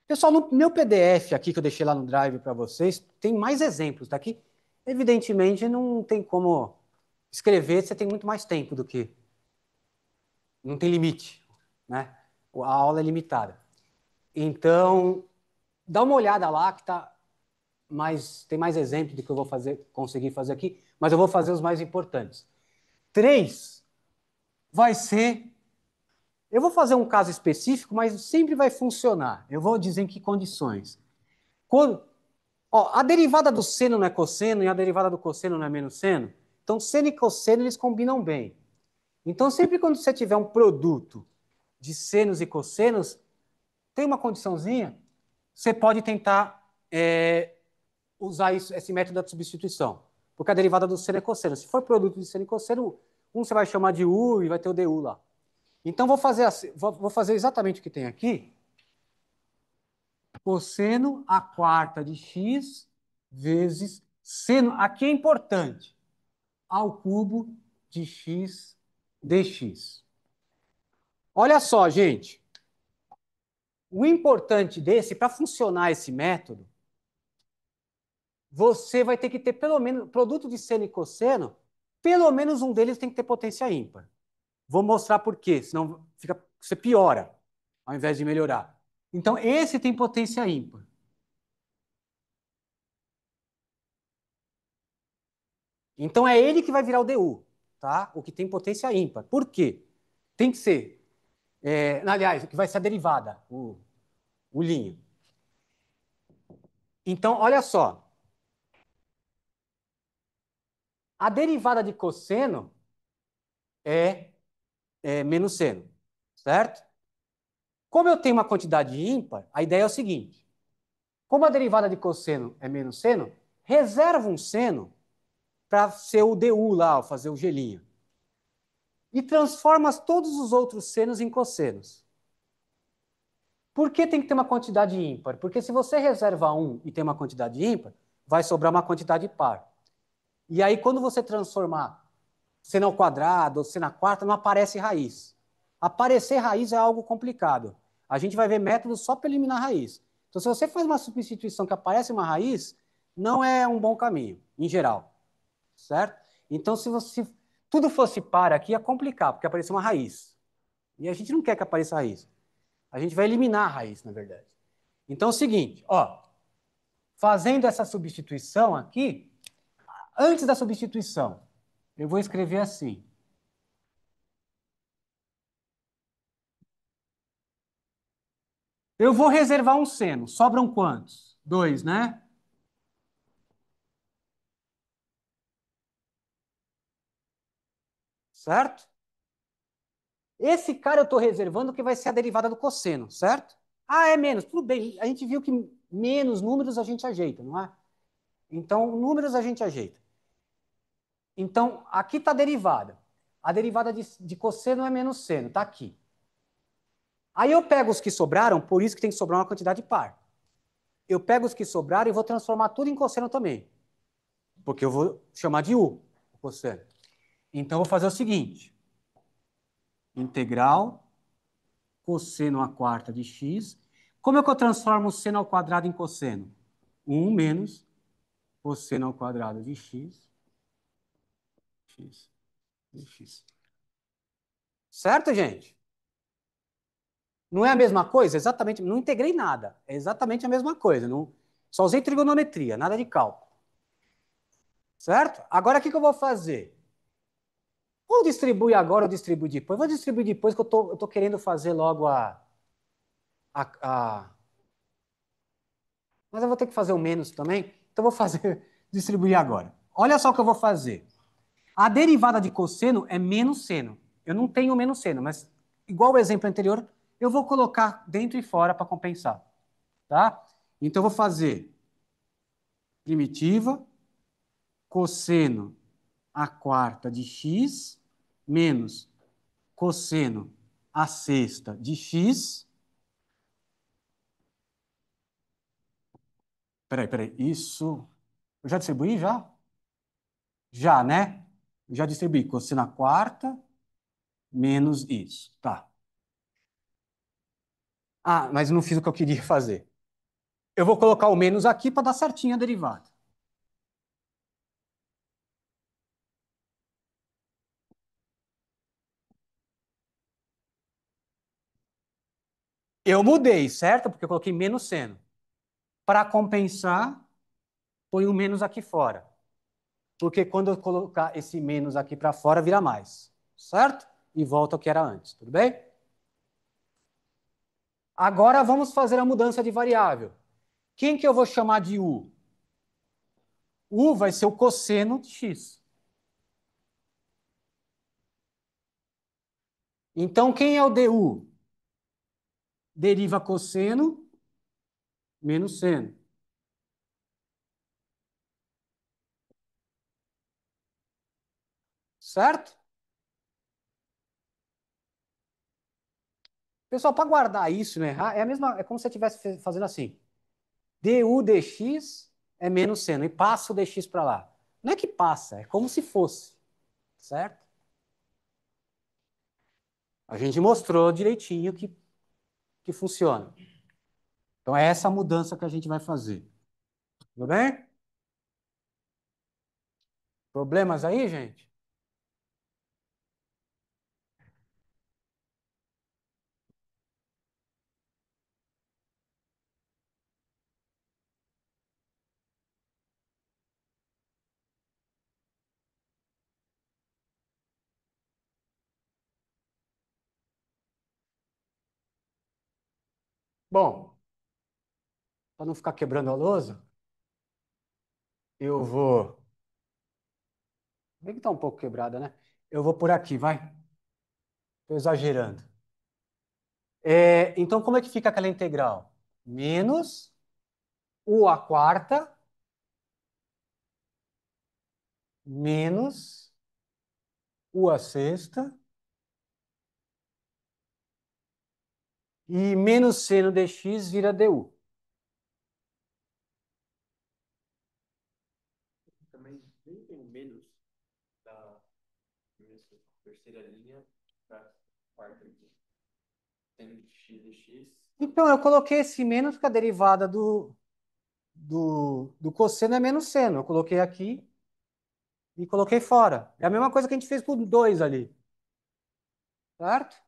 pessoal, no meu PDF aqui que eu deixei lá no Drive para vocês, tem mais exemplos, tá aqui? Evidentemente, não tem como escrever, você tem muito mais tempo do que. Não tem limite, né? A aula é limitada. Então, dá uma olhada lá que tá tem mais exemplos do que eu vou conseguir fazer aqui, mas eu vou fazer os mais importantes. 3 vai ser. Eu vou fazer um caso específico, mas sempre vai funcionar. Eu vou dizer em que condições. Quando, ó, a derivada do seno não é cosseno e a derivada do cosseno não é menos seno. Então, seno e cosseno eles combinam bem. Então, sempre quando você tiver um produto de senos e cossenos, tem uma condiçãozinha, você pode tentar usar esse método da substituição. Porque a derivada do seno é cosseno. Se for produto de seno e cosseno, um você vai chamar de U e vai ter o DU lá. Então, vou fazer exatamente o que tem aqui. Cosseno a quarta de x vezes seno. Aqui é importante. Ao cubo de x dx. Olha só, gente. O importante para funcionar esse método, você vai ter que ter pelo menos, produto de seno e cosseno, pelo menos um deles tem que ter potência ímpar. Vou mostrar por quê, senão você piora, ao invés de melhorar. Então, esse tem potência ímpar. Então, é ele que vai virar o DU, tá? O que tem potência ímpar. Por quê? Tem que ser. Aliás, o que vai ser a derivada, o linho. Então, olha só. A derivada de cosseno é menos seno, certo? Como eu tenho uma quantidade ímpar, a ideia é o seguinte. Como a derivada de cosseno é menos seno, reserva um seno para ser o DU lá, fazer o gelinho. E transforma todos os outros senos em cossenos. Por que tem que ter uma quantidade ímpar? Porque se você reserva um e tem uma quantidade ímpar, vai sobrar uma quantidade par. E aí, quando você transformar seno ao quadrado ou seno à quarta, não aparece raiz. Aparecer raiz é algo complicado. A gente vai ver métodos só para eliminar raiz. Então, se você faz uma substituição que aparece uma raiz, não é um bom caminho, em geral. Certo? Então, se tudo fosse par aqui, ia complicar, porque apareceu uma raiz. E a gente não quer que apareça raiz. A gente vai eliminar a raiz, na verdade. Então é o seguinte, ó, fazendo essa substituição aqui, antes da substituição, eu vou escrever assim. Eu vou reservar um seno. Sobram quantos? 2, né? Certo? Esse cara eu estou reservando que vai ser a derivada do cosseno, certo? Ah, é menos. Tudo bem. A gente viu que menos números a gente ajeita, não é? Então, números a gente ajeita. Então, aqui está a derivada. A derivada de cosseno é menos seno, está aqui. Aí eu pego os que sobraram, por isso que tem que sobrar uma quantidade par. Eu pego os que sobraram e vou transformar tudo em cosseno também. Porque eu vou chamar de U, o cosseno. Então, eu vou fazer o seguinte. Integral cosseno à quarta de x. Como é que eu transformo o seno ao quadrado em cosseno? 1 menos cosseno ao quadrado de x de x. Certo, gente? Não é a mesma coisa? Exatamente. Não integrei nada. É exatamente a mesma coisa. Não, só usei trigonometria, nada de cálculo. Certo? Agora, o que eu vou fazer? Ou distribui agora ou distribui depois? Vou distribuir depois, que eu tô querendo fazer logo a... Mas eu vou ter que fazer o menos também, então eu vou fazer, distribuir agora. Olha só o que eu vou fazer. A derivada de cosseno é menos seno. Eu não tenho menos seno, mas igual o exemplo anterior, eu vou colocar dentro e fora para compensar. Tá? Então, eu vou fazer primitiva, cosseno à quarta de x, menos cosseno à sexta de x. Peraí, isso... Eu já distribuí, já? Já, né? Eu já distribuí cosseno à quarta, menos isso. Tá. Ah, mas não fiz o que eu queria fazer. Eu vou colocar o menos aqui para dar certinho a derivada. Eu mudei, certo? Porque eu coloquei menos seno. Para compensar, põe o menos aqui fora. Porque quando eu colocar esse menos aqui para fora, vira mais. Certo? E volta ao que era antes. Tudo bem? Agora vamos fazer a mudança de variável. Quem que eu vou chamar de u? U vai ser o cosseno de x. Então, quem é o du? Deriva cosseno menos seno. Certo? Pessoal, para guardar isso, não errar, é a mesma, é como se você estivesse fazendo assim. Du dx é menos seno e passa o dx para lá. Não é que passa, é como se fosse, certo? A gente mostrou direitinho que funciona. Então é essa mudança que a gente vai fazer. Tudo bem? Problemas aí, gente? Bom, para não ficar quebrando a lousa, eu vou. Bem que tá um pouco quebrada, né? Eu vou por aqui, vai. Estou exagerando. Então, como é que fica aquela integral? Menos u à quarta menos u à sexta e menos seno dx vira du. Também nem tem o menos da terceira linha para quarta aqui. Sendo de x e x. Então, eu coloquei esse menos porque a derivada do cosseno é menos seno. Eu coloquei aqui e coloquei fora. É a mesma coisa que a gente fez com 2 ali. Certo?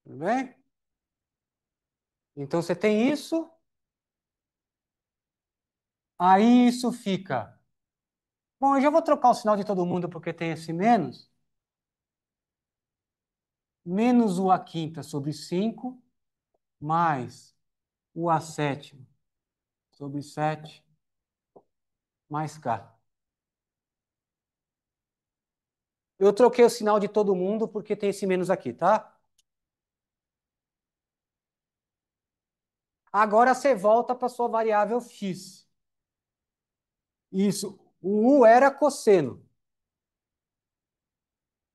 Tudo bem? Então, você tem isso. Aí isso fica. Bom, eu já vou trocar o sinal de todo mundo porque tem esse menos. Menos u à quinta sobre 5 mais u à sétima sobre 7 mais k. Eu troquei o sinal de todo mundo porque tem esse menos aqui, tá? Agora você volta para sua variável x. Isso. O u era cosseno.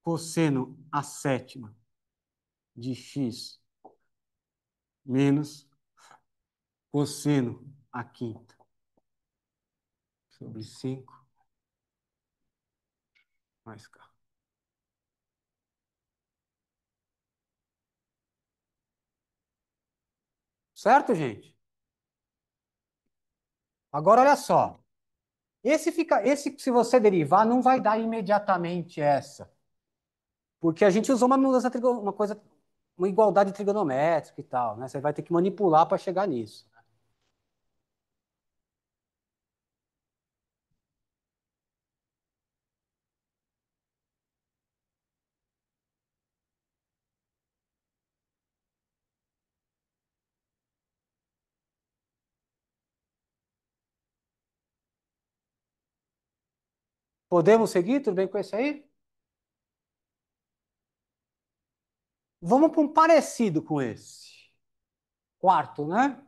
Cosseno à sétima de x menos cosseno à quinta sobre 5 mais k. Certo, gente? Agora olha só. Esse, se você derivar, não vai dar imediatamente essa. Porque a gente usou uma mudança, uma coisa, uma igualdade trigonométrica e tal, né? Você vai ter que manipular para chegar nisso. Podemos seguir? Tudo bem com esse aí? Vamos para um parecido com esse. Quarto, né?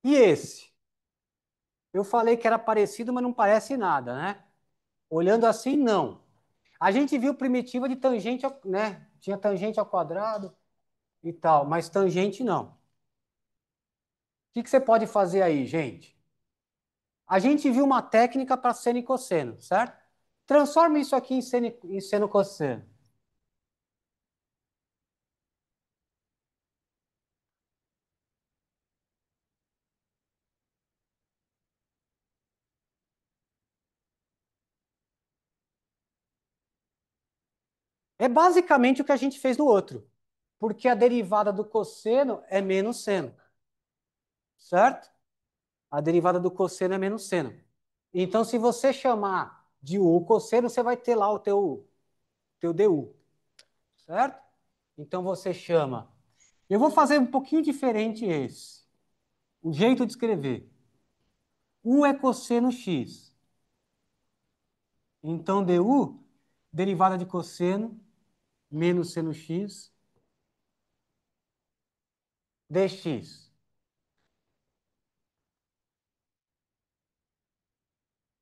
E esse? Eu falei que era parecido, mas não parece nada, né? Olhando assim, não. A gente viu primitiva de tangente, né? Tinha tangente ao quadrado e tal, mas tangente não. O que você pode fazer aí, gente? A gente viu uma técnica para seno e cosseno, certo? Transforma isso aqui em seno cosseno. É basicamente o que a gente fez no outro, porque a derivada do cosseno é menos seno, certo? A derivada do cosseno é menos seno. Então, se você chamar de u o cosseno, você vai ter lá o teu du, certo? Então, você chama. Eu vou fazer um pouquinho diferente esse. O jeito de escrever. U é cosseno x. Então, du, derivada de cosseno, menos seno x, dx.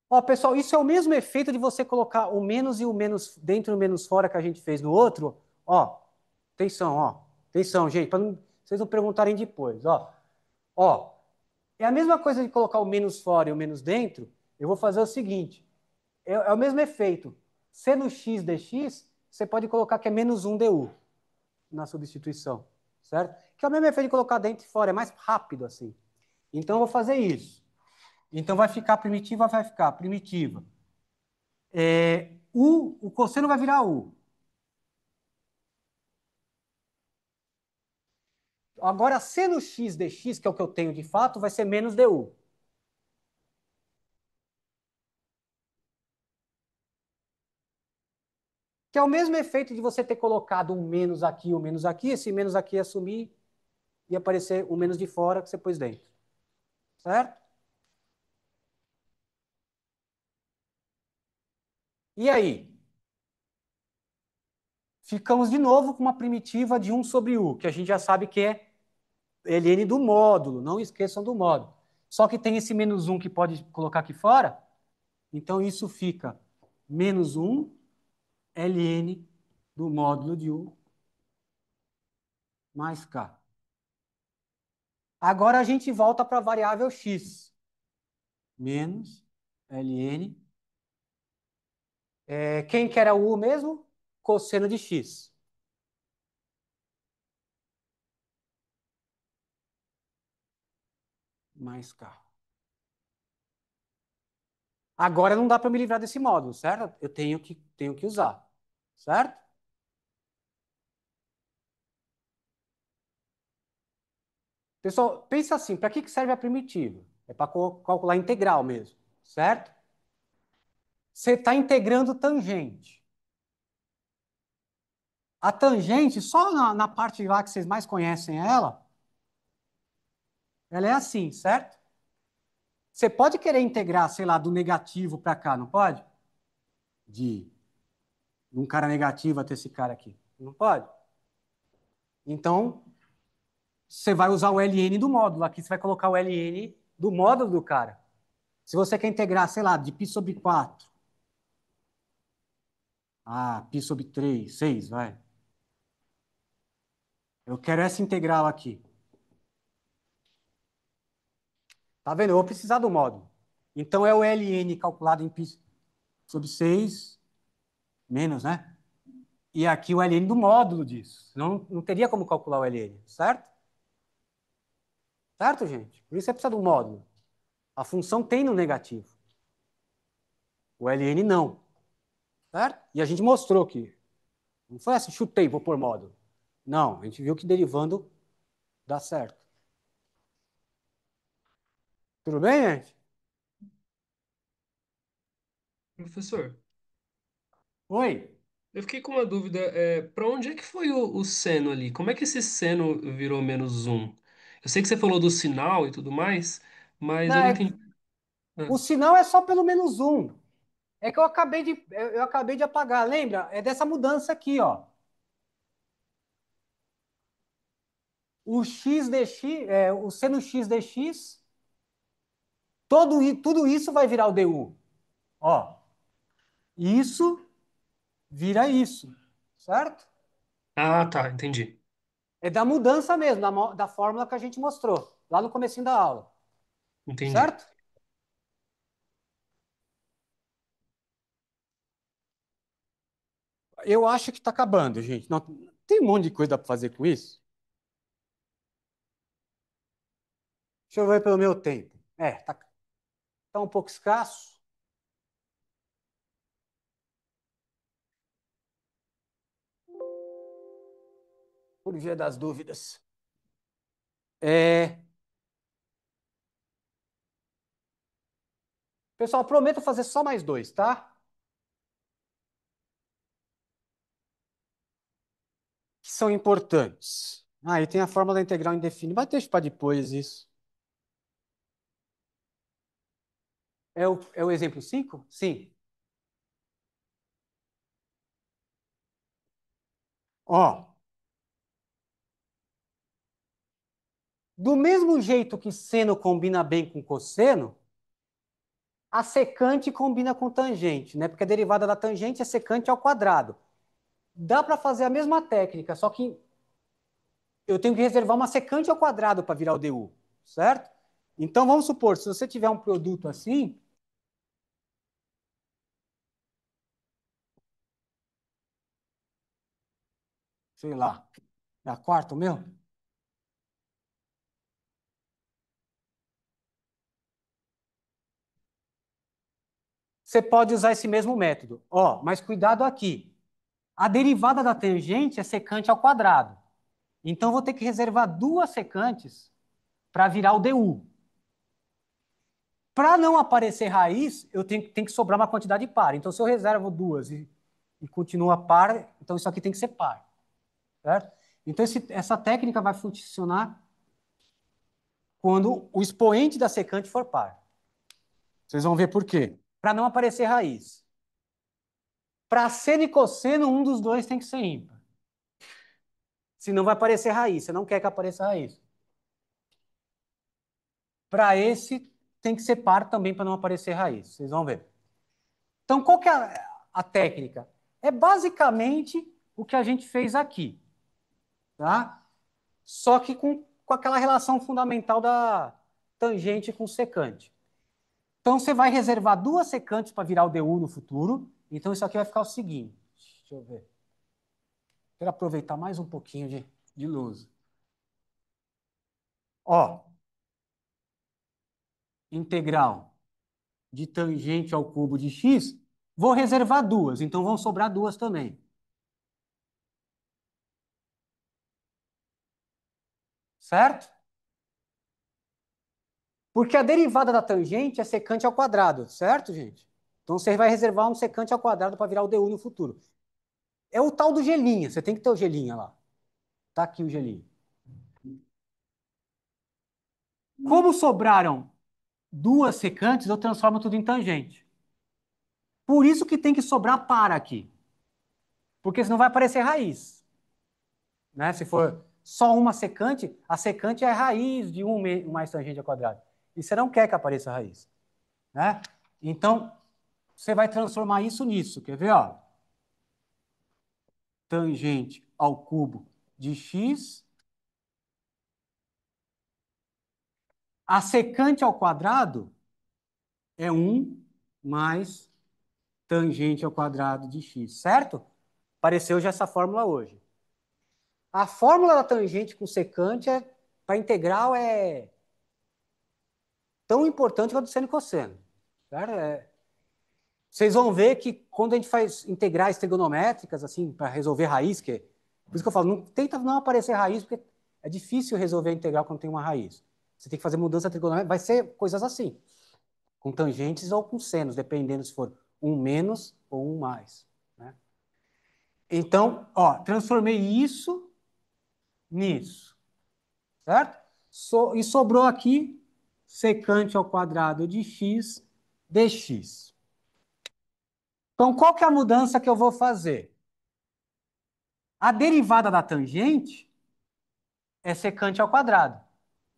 Ó, pessoal, isso é o mesmo efeito de você colocar o menos e o menos dentro e o menos fora que a gente fez no outro. Ó, atenção, ó. Atenção, gente, para vocês não perguntarem depois, ó. Ó, é a mesma coisa de colocar o menos fora e o menos dentro. Eu vou fazer o seguinte. É o mesmo efeito. Seno x dx, você pode colocar que é menos 1 du na substituição, certo? Que é o mesmo efeito de colocar dentro e fora, é mais rápido assim. Então, eu vou fazer isso. Então, vai ficar primitiva, vai ficar primitiva. O cosseno vai virar U. Agora, seno x dx, que é o que eu tenho de fato, vai ser menos du. Que é o mesmo efeito de você ter colocado um menos aqui, um menos aqui, esse menos aqui ia sumir e aparecer o menos de fora que você pôs dentro. Certo? E aí? Ficamos de novo com uma primitiva de 1 sobre U, que a gente já sabe que é ln do módulo, não esqueçam do módulo. Só que tem esse menos 1 que pode colocar aqui fora, então isso fica menos 1 ln do módulo de U mais K. Agora a gente volta para a variável x. Menos ln. Quem que era o U mesmo? Cosseno de x. Mais K. Agora não dá para me livrar desse módulo, certo? Eu tenho que usar, certo? Pessoal, pensa assim, para que serve a primitiva? É para calcular integral mesmo, certo? Você está integrando tangente. A tangente, só na parte lá que vocês mais conhecem ela é assim, certo? Você pode querer integrar, sei lá, do negativo para cá, não pode? De um cara negativo até esse cara aqui. Não pode? Então, você vai usar o ln do módulo. Aqui você vai colocar o ln do módulo do cara. Se você quer integrar, sei lá, de π sobre 4 a π sobre 3, 6, vai. Eu quero essa integral aqui. Tá vendo? Eu vou precisar do módulo. Então, é o ln calculado em π sobre 6, menos, né? E aqui o ln do módulo disso. Não teria como calcular o ln, certo? Certo, gente? Por isso você precisa do módulo. A função tem no negativo. O ln não. Certo? E a gente mostrou que não foi assim, chutei, vou pôr módulo. Não, a gente viu que derivando dá certo. Tudo bem, gente? Professor, Oi. eu fiquei com uma dúvida. Para onde é que foi o seno ali? Como é que esse seno virou menos um? Eu sei que você falou do sinal e tudo mais, mas Não, eu não entendi. Ah, o sinal é só pelo menos um. É que eu acabei de apagar. Lembra? É dessa mudança aqui, ó. O x dx, o seno x dx, tudo isso vai virar o du. Ó. Isso vira isso, certo? Ah, tá, entendi. É da mudança mesmo, da fórmula que a gente mostrou, lá no comecinho da aula, Entendi. certo? Eu acho que está acabando, gente. Não, tem um monte de coisa para fazer com isso. Deixa eu ver pelo meu tempo. Tá um pouco escasso. Por via das dúvidas. Pessoal, prometo fazer só mais dois, tá? Que são importantes. Ah, e tem a fórmula da integral indefinida, mas deixa para depois isso. É o exemplo 5? Sim. Ó, do mesmo jeito que seno combina bem com cosseno, a secante combina com tangente, né? Porque a derivada da tangente é secante ao quadrado. Dá para fazer a mesma técnica, só que eu tenho que reservar uma secante ao quadrado para virar o du, certo? Então, vamos supor, se você tiver um produto assim, sei lá, é a quarta o meu? Você pode usar esse mesmo método. Ó, mas cuidado aqui. A derivada da tangente é secante ao quadrado. Então, eu vou ter que reservar duas secantes para virar o du. Para não aparecer raiz, eu tenho que sobrar uma quantidade par. Então, se eu reservo duas e continua par, então isso aqui tem que ser par. Certo? Então, essa técnica vai funcionar quando o expoente da secante for par. Vocês vão ver por quê. Para não aparecer raiz. Para seno e cosseno, um dos dois tem que ser ímpar. Senão vai aparecer raiz. Você não quer que apareça raiz. Para esse, tem que ser par também para não aparecer raiz. Vocês vão ver. Então, qual que é a técnica? É basicamente o que a gente fez aqui. Tá? Só que com aquela relação fundamental da tangente com secante. Então, você vai reservar duas secantes para virar o du no futuro. Então, isso aqui vai ficar o seguinte. Deixa eu ver. Quero aproveitar mais um pouquinho de luz. Ó, integral de tangente ao cubo de x, vou reservar duas, então vão sobrar duas também. Certo? Porque a derivada da tangente é secante ao quadrado, certo, gente? Então você vai reservar um secante ao quadrado para virar o du no futuro. É o tal do gelinha, você tem que ter o gelinha lá. Tá aqui o gelinho. Como sobraram duas secantes, eu transformo tudo em tangente. Por isso que tem que sobrar par aqui. Porque senão vai aparecer raiz. Né? Se for só uma secante, a secante é a raiz de um mais tangente ao quadrado. E você não quer que apareça raiz. Né? Então, você vai transformar isso nisso. Quer ver? Ó? Tangente ao cubo de x. A secante ao quadrado é 1 mais tangente ao quadrado de x, certo? Apareceu já essa fórmula hoje. A fórmula da tangente com secante para integral é tão importante quanto seno e cosseno. Certo? Vocês vão ver que quando a gente faz integrais trigonométricas, assim, para resolver raiz, por isso que eu falo, não tenta não aparecer raiz, porque é difícil resolver a integral quando tem uma raiz. Você tem que fazer mudança trigonométrica, vai ser coisas assim, com tangentes ou com senos, dependendo se for um menos ou um mais. Né? Então, ó, transformei isso nisso, certo? E sobrou aqui secante ao quadrado de x dx. Então, qual que é a mudança que eu vou fazer? A derivada da tangente é secante ao quadrado.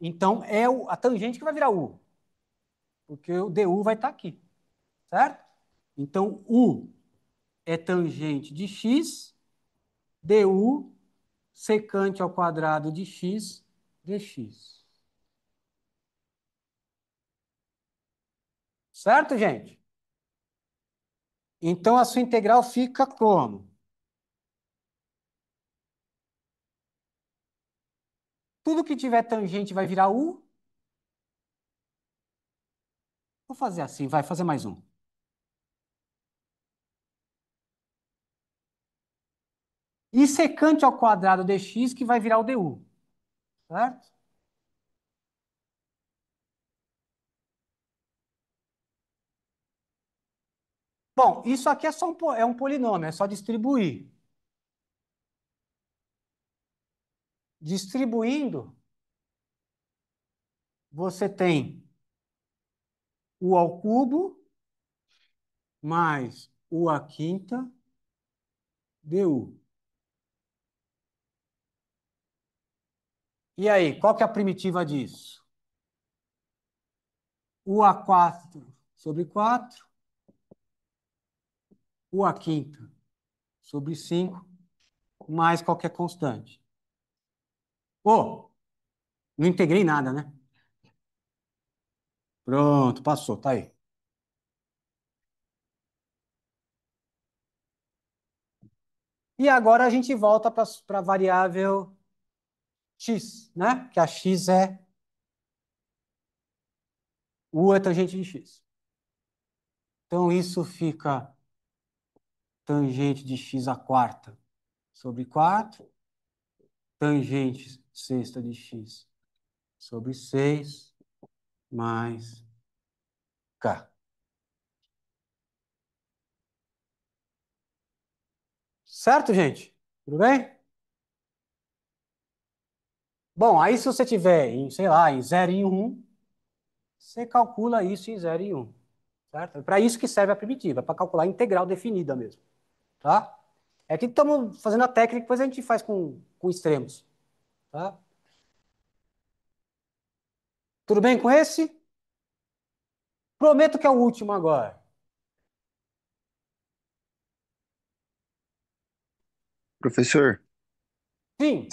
Então, é a tangente que vai virar u. Porque o du vai estar aqui. Certo? Então, u é tangente de x, du secante ao quadrado de x dx. Certo, gente? Então, a sua integral fica como? Tudo que tiver tangente vai virar u. Vou fazer assim, vai fazer mais um. E secante ao quadrado dx, que vai virar o du. Certo? Bom, isso aqui é só é um polinômio, é só distribuir. Distribuindo, você tem u ao cubo mais u à quinta du. E aí, qual que é a primitiva disso? U a 4 sobre 4, u à quinta sobre 5, mais qualquer constante. Ô, não integrei nada, né? Pronto, passou, tá aí. E agora a gente volta para a variável x, né? Que a x é u é tangente de x. Então, isso fica tangente de x à quarta sobre 4, tangente sexta de x sobre 6, mais k. Certo, gente? Tudo bem? Bom, aí se você tiver em, sei lá, em 0 e em 1, você calcula isso em 0 e 1. Certo? É para isso que serve a primitiva, para calcular a integral definida mesmo. Tá? É que estamos fazendo a técnica, depois a gente faz com extremos. Tá? Tudo bem com esse? Prometo que é o último agora. Professor, Sim,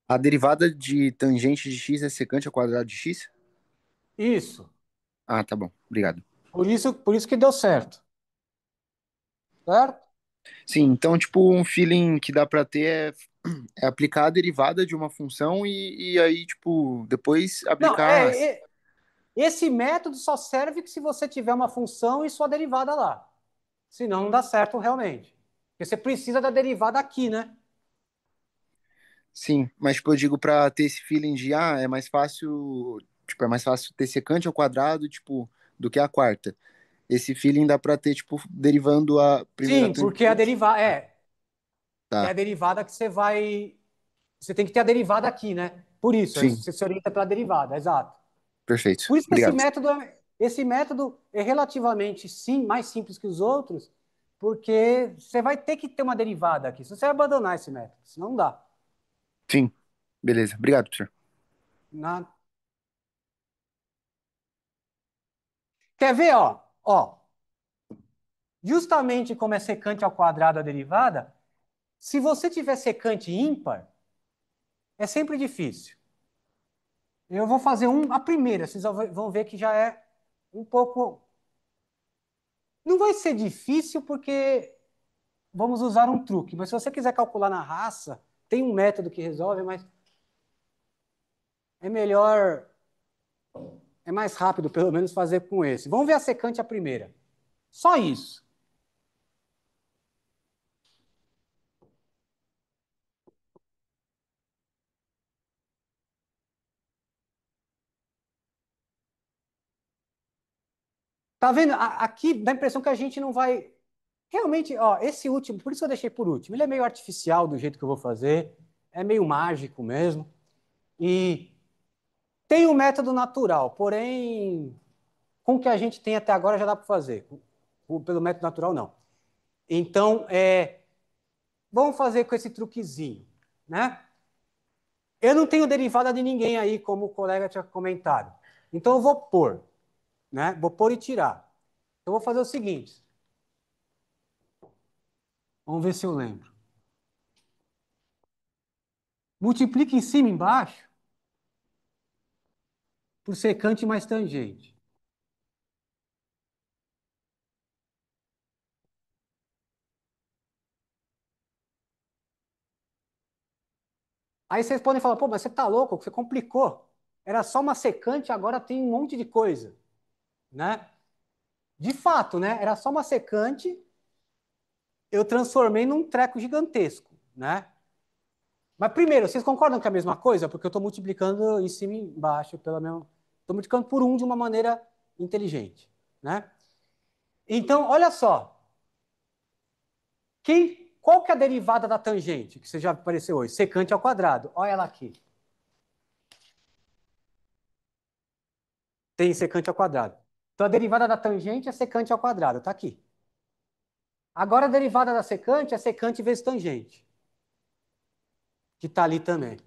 a derivada de tangente de x é secante ao quadrado de x? isso. Ah, tá bom. Obrigado. Por isso que deu certo. Certo? Sim, então, tipo, um feeling que dá pra ter é aplicar a derivada de uma função e aí, tipo, depois Não, aplicar. esse método só serve que se você tiver uma função e sua derivada lá. Senão não dá certo realmente. Porque você precisa da derivada aqui, né? Sim, mas, tipo, eu digo pra ter esse feeling de, é mais fácil, tipo, é mais fácil ter secante ao quadrado, tipo, do que a quarta. Esse feeling dá pra ter, tipo, derivando a primeira Sim, porque a tangente. derivada é a Tá, derivada que você vai. Você tem que ter a derivada aqui, né? Por isso, aí sim, você se orienta pela derivada, exato. perfeito. Por isso que Obrigado. esse método é relativamente mais simples que os outros, porque você vai ter que ter uma derivada aqui. Se você abandonar esse método, senão não dá. Sim, beleza. Obrigado, professor. Na- Quer ver, ó? Ó, justamente como é secante ao quadrado a derivada, se você tiver secante ímpar, é sempre difícil. Eu vou fazer a primeira, vocês vão ver que já é um pouco. Não vai ser difícil porque vamos usar um truque, mas se você quiser calcular na raça, tem um método que resolve, mas é melhor, é mais rápido pelo menos fazer com esse. Vamos ver a secante a primeira. Só isso. Tá vendo? Aqui dá a impressão que a gente não vai. Realmente, ó, esse último, por isso que eu deixei por último. Ele é meio artificial do jeito que eu vou fazer, é meio mágico mesmo. E tem um método natural, porém, com o que a gente tem até agora já dá para fazer. Pelo método natural, não. Então, vamos fazer com esse truquezinho, né? Eu não tenho derivada de ninguém aí, como o colega tinha comentado. Então, eu vou pôr, né? Vou pôr e tirar. Eu vou fazer o seguinte. Vamos ver se eu lembro. Multiplica em cima e embaixo por secante mais tangente. Aí vocês podem falar, pô, mas você tá louco, você complicou. Era só uma secante, agora tem um monte de coisa, né? De fato, né? Era só uma secante, eu transformei num treco gigantesco, né? Mas primeiro, vocês concordam que é a mesma coisa? Porque eu estou multiplicando em cima e embaixo pela mesma. Estou multiplicando por um de uma maneira inteligente, né? Então, olha só. Qual que é a derivada da tangente que você já apareceu hoje? Secante ao quadrado. Olha ela aqui. Tem secante ao quadrado. Então, a derivada da tangente é secante ao quadrado. Está aqui. Agora, a derivada da secante é secante vezes tangente, que está ali também.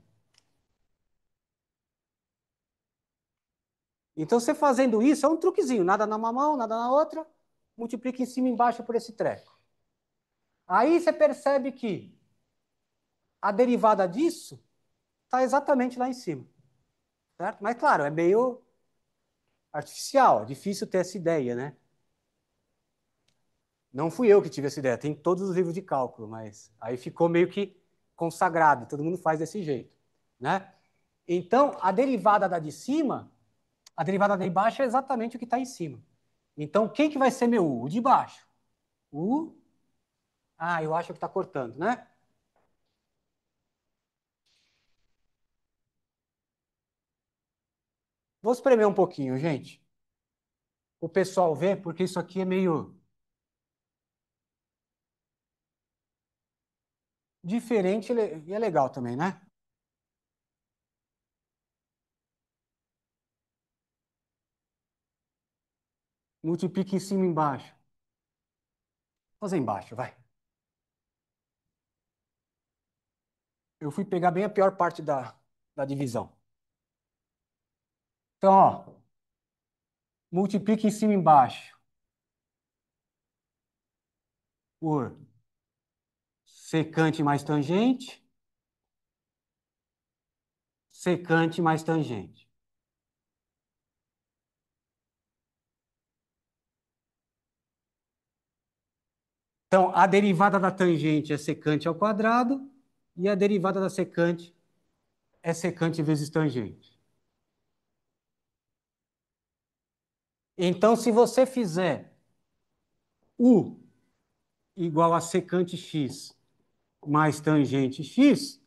Então, você fazendo isso, é um truquezinho. Nada numa mão, nada na outra. Multiplica em cima e embaixo por esse treco. Aí você percebe que a derivada disso está exatamente lá em cima. Certo? Mas, claro, é meio artificial. É difícil ter essa ideia, né? Não fui eu que tive essa ideia. Tem todos os livros de cálculo, mas aí ficou meio que consagrado. Todo mundo faz desse jeito, né? Então, a derivada da de cima, a derivada da de baixo é exatamente o que está em cima. Então, quem que vai ser meu U? O de baixo. U. Ah, eu acho que está cortando, né? Vou espremer um pouquinho, gente. O pessoal ver, porque isso aqui é meio diferente e é legal também, né? Multiplica em cima e embaixo. Vou fazer embaixo, vai. Eu fui pegar bem a pior parte da divisão. Então, ó, multiplica em cima e embaixo por secante mais tangente, secante mais tangente. Então, a derivada da tangente é secante ao quadrado e a derivada da secante é secante vezes tangente. Então, se você fizer U igual a secante x mais tangente x,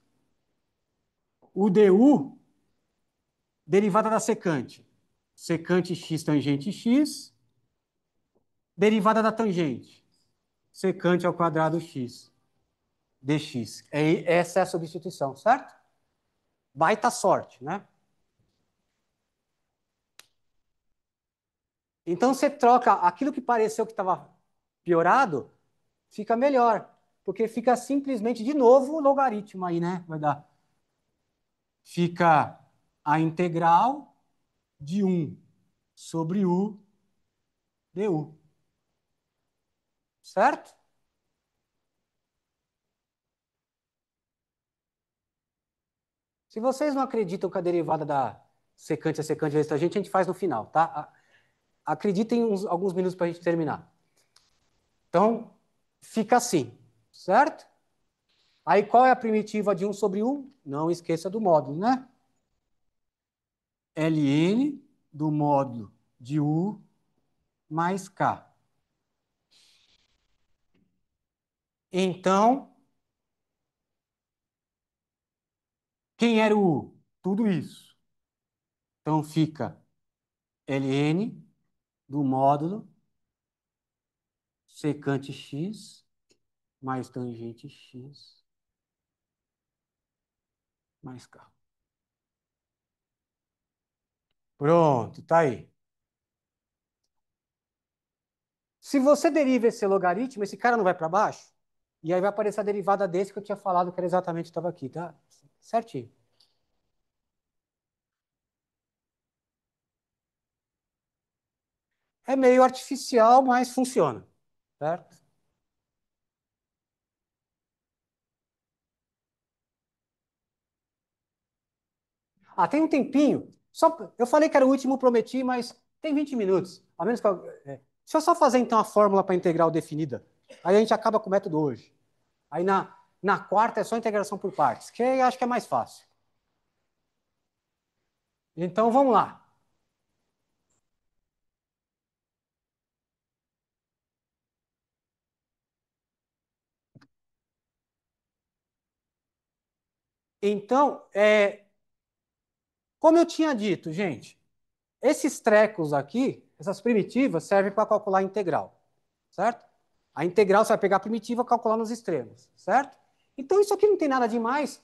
o du, derivada da secante, secante x tangente x, derivada da tangente, secante ao quadrado x, dx. Essa é a substituição, certo? Baita sorte, né? Então você troca aquilo que pareceu que estava piorado, fica melhor, porque fica simplesmente de novo o logaritmo aí, né? Vai dar. Fica a integral de 1 sobre u du. Certo? Se vocês não acreditam que a derivada da secante é secante vezes tangente, a gente faz no final, tá? Acreditem alguns minutos para a gente terminar. Então, fica assim, certo? Aí, qual é a primitiva de 1 sobre 1? Não esqueça do módulo, né? ln do módulo de u mais k. Então, quem era o u? Tudo isso. Então, fica ln do módulo secante x mais tangente x mais k. Pronto, tá aí. Se você deriva esse logaritmo, esse cara não vai para baixo, e aí vai aparecer a derivada desse que eu tinha falado que era exatamente estava aqui, tá? Certinho. É meio artificial, mas funciona, certo? Ah, tem um tempinho. Eu falei que era o último, prometi, mas tem 20 minutos. A menos que deixa eu só fazer então a fórmula para integral definida. Aí a gente acaba com o método hoje. Aí na quarta é só integração por partes, que eu acho que é mais fácil. Então vamos lá. Então, como eu tinha dito, gente, esses trecos aqui, essas primitivas, servem para calcular a integral, certo? A integral você vai pegar a primitiva e calcular nos extremos, certo? Então, isso aqui não tem nada demais.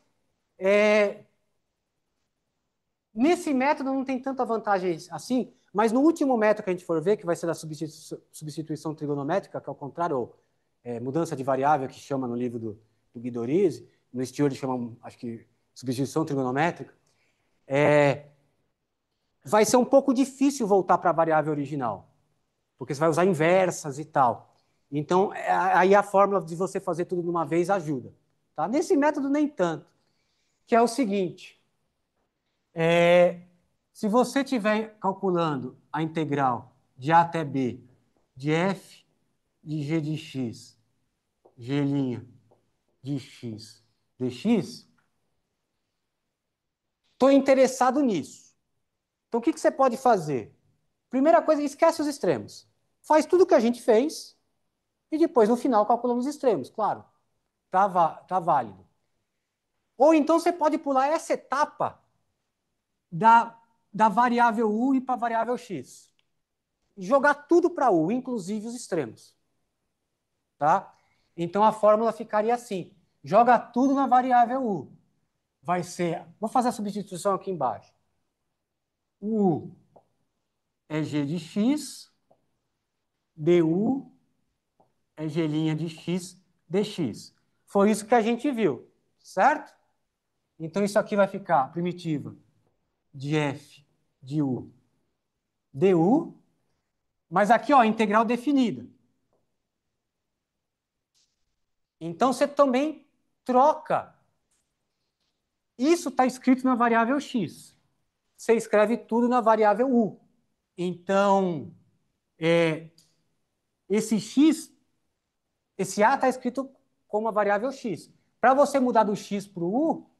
Nesse método não tem tanta vantagem assim, mas no último método que a gente for ver, que vai ser da substituição trigonométrica, que é o contrário, ou mudança de variável, que chama no livro do Guidorizi, no estilo eles chamam, acho que, substituição trigonométrica, vai ser um pouco difícil voltar para a variável original, porque você vai usar inversas e tal. Então, aí a fórmula de você fazer tudo de uma vez ajuda. Tá? Nesse método, nem tanto. Que é o seguinte, se você estiver calculando a integral de A até B, de f de g de x, g' de x dx, estou interessado nisso. Então, o que você pode fazer? Primeira coisa, esquece os extremos. Faz tudo o que a gente fez e depois, no final, calculamos os extremos. Claro, tá válido. Ou então você pode pular essa etapa da variável u e para a variável x. Jogar tudo para u, inclusive os extremos. Tá? Então a fórmula ficaria assim: joga tudo na variável u. Vai ser. Vou fazer a substituição aqui embaixo. U é g de x, du é g' de x dx. Foi isso que a gente viu, certo? Então isso aqui vai ficar primitiva de f de u du, mas aqui, ó, integral definida. Então você também troca. Isso está escrito na variável x. Você escreve tudo na variável u. Então, esse x, esse a está escrito como a variável x. Para você mudar do x para o u,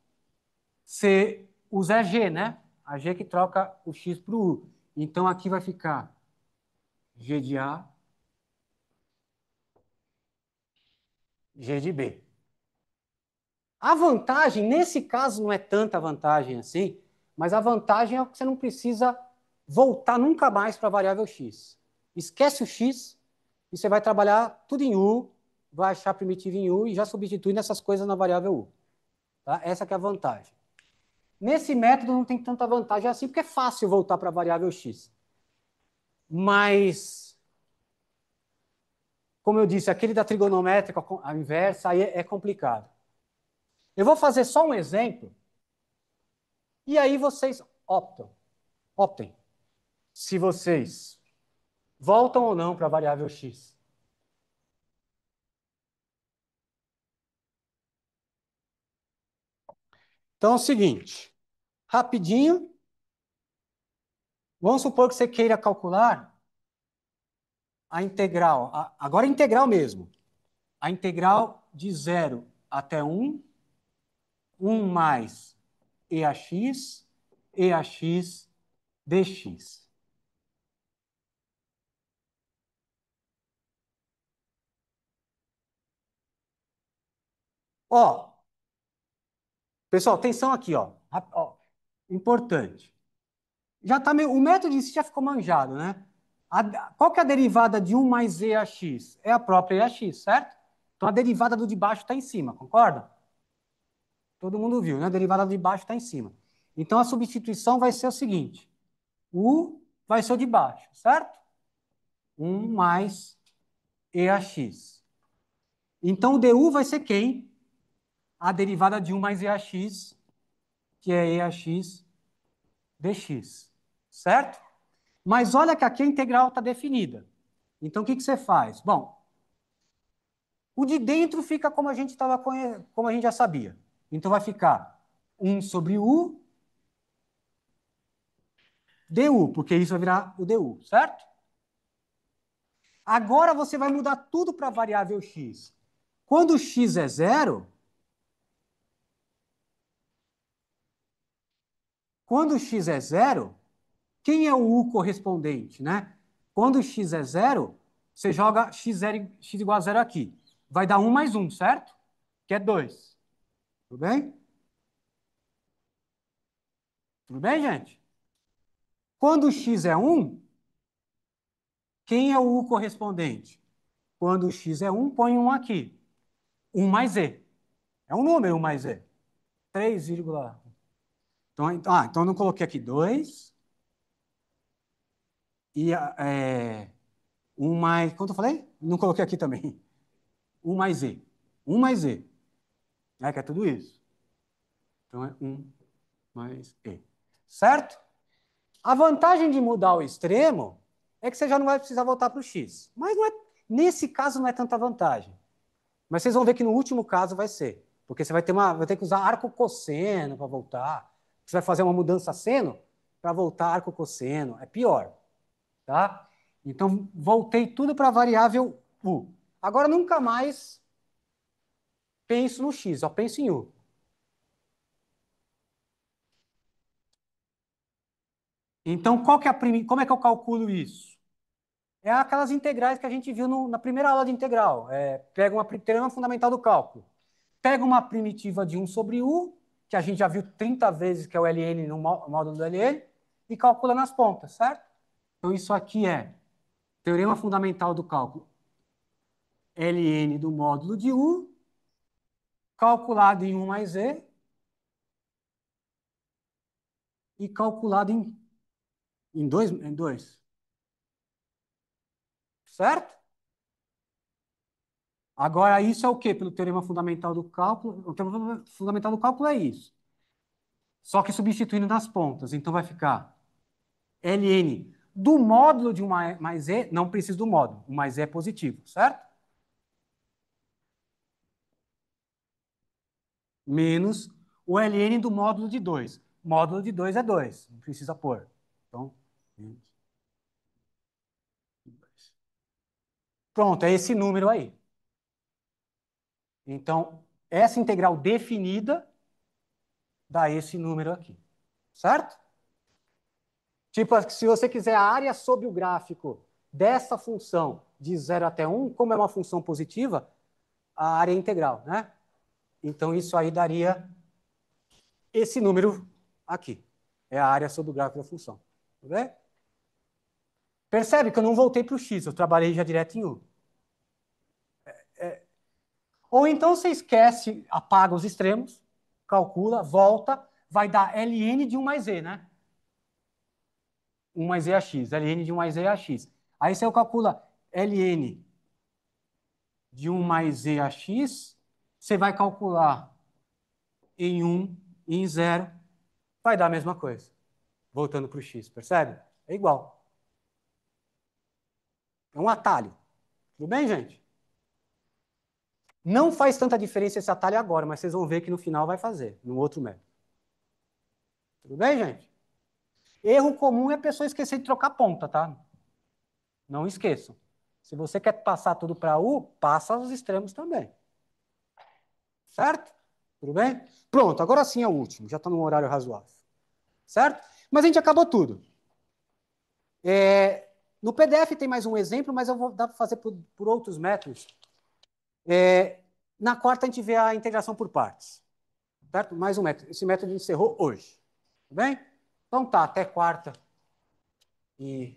você usa a g, né? A g que troca o x para o u. Então, aqui vai ficar g de a, g de b. A vantagem, nesse caso, não é tanta vantagem assim, mas a vantagem é que você não precisa voltar nunca mais para a variável x. Esquece o x e você vai trabalhar tudo em u, vai achar primitivo em u e já substitui nessas coisas na variável u. Tá? Essa que é a vantagem. Nesse método não tem tanta vantagem assim, porque é fácil voltar para a variável x. Mas, como eu disse, aquele da trigonométrica, a inversa, aí é complicado. Eu vou fazer só um exemplo, e aí vocês optem se vocês voltam ou não para a variável x. Então é o seguinte, rapidinho, vamos supor que você queira calcular a integral, agora é integral mesmo, a integral de 0 até 1, 1 mais EAX dx. Ó, pessoal, atenção aqui, ó. Importante. O método em si já ficou manjado, né? Qual que é a derivada de 1 mais EAX? É a própria EAX, certo? Então a derivada do de baixo está em cima, concorda? Todo mundo viu, né? A derivada do de baixo está em cima. Então a substituição vai ser o seguinte: U vai ser o de baixo, certo? 1 mais EAX. Então o DU vai ser quem? A derivada de 1 mais EAX, que é EAX dx, certo? Mas olha que aqui a integral está definida. Então, o que você faz? Bom, o de dentro fica como a gente como a gente já sabia. Então, vai ficar 1 sobre u du, porque isso vai virar o du, certo? Agora você vai mudar tudo para a variável x. Quando x é zero, quem é o u correspondente, né? Quando x é zero, você joga x igual a zero aqui. Vai dar 1 mais 1, certo? Que é 2. Tudo bem? Tudo bem, gente? Quando x é 1, quem é o u correspondente? Quando x é 1, põe 1 aqui. 1 mais e. É um número 1 mais e. 3, então eu não coloquei aqui 2. E 1 mais... Quanto eu falei? Não coloquei aqui também. 1 mais e. 1 mais e. Que é tudo isso. Então é 1 mais e. Certo? A vantagem de mudar o extremo é que você já não vai precisar voltar para o x. Mas nesse caso não é tanta vantagem. Mas vocês vão ver que no último caso vai ser. Porque você vai ter que usar arco cosseno para voltar. Você vai fazer uma mudança seno para voltar arco cosseno. É pior. Tá? Então, voltei tudo para a variável u. Agora, nunca mais penso no x, só penso em u. Então, como é que eu calculo isso? É aquelas integrais que a gente viu na primeira aula de integral. Pega uma teorema fundamental do cálculo. Pega uma primitiva de 1 sobre u, que a gente já viu 30 vezes, que é o ln no módulo do ln, e calcula nas pontas, certo? Então, isso aqui é teorema fundamental do cálculo. ln do módulo de u, calculado em 1 mais e, e calculado em 2. Certo? Agora, isso é o quê? Pelo teorema fundamental do cálculo. O teorema fundamental do cálculo é isso. Só que substituindo nas pontas. Então, vai ficar ln do módulo de 1 mais e, não precisa do módulo. 1 mais e é positivo, certo? Menos o ln do módulo de 2. Módulo de 2 é 2. Não precisa pôr. Então, pronto, é esse número aí. Então, essa integral definida dá esse número aqui. Certo? Tipo, se você quiser a área sobre o gráfico dessa função de 0 até 1, como é uma função positiva, a área é integral, né? Então, isso aí daria esse número aqui. É a área sobre o gráfico da função. Tudo bem? Percebe que eu não voltei para o x, eu trabalhei já direto em u. Ou então você esquece, apaga os extremos, calcula, volta, vai dar ln de 1 mais e, né? 1 mais e a x, ln de 1 mais e a x. Aí você calcula ln de 1 mais e a x, você vai calcular em 1 e em 0, vai dar a mesma coisa. Voltando para o x, percebe? É igual. É um atalho. Tudo bem, gente? Não faz tanta diferença esse atalho agora, mas vocês vão ver que no final vai fazer, no outro método. Tudo bem, gente? Erro comum é a pessoa esquecer de trocar ponta, tá? Não esqueçam. Se você quer passar tudo para U, passa os extremos também. Certo? Tudo bem? Pronto, agora sim é o último. Já está num horário razoável. Certo? Mas a gente acabou tudo. No PDF tem mais um exemplo, mas eu vou dar para fazer por outros métodos. Na quarta a gente vê a integração por partes. Certo? Mais um método. Esse método encerrou hoje. Tudo bem? Então tá, até quarta. E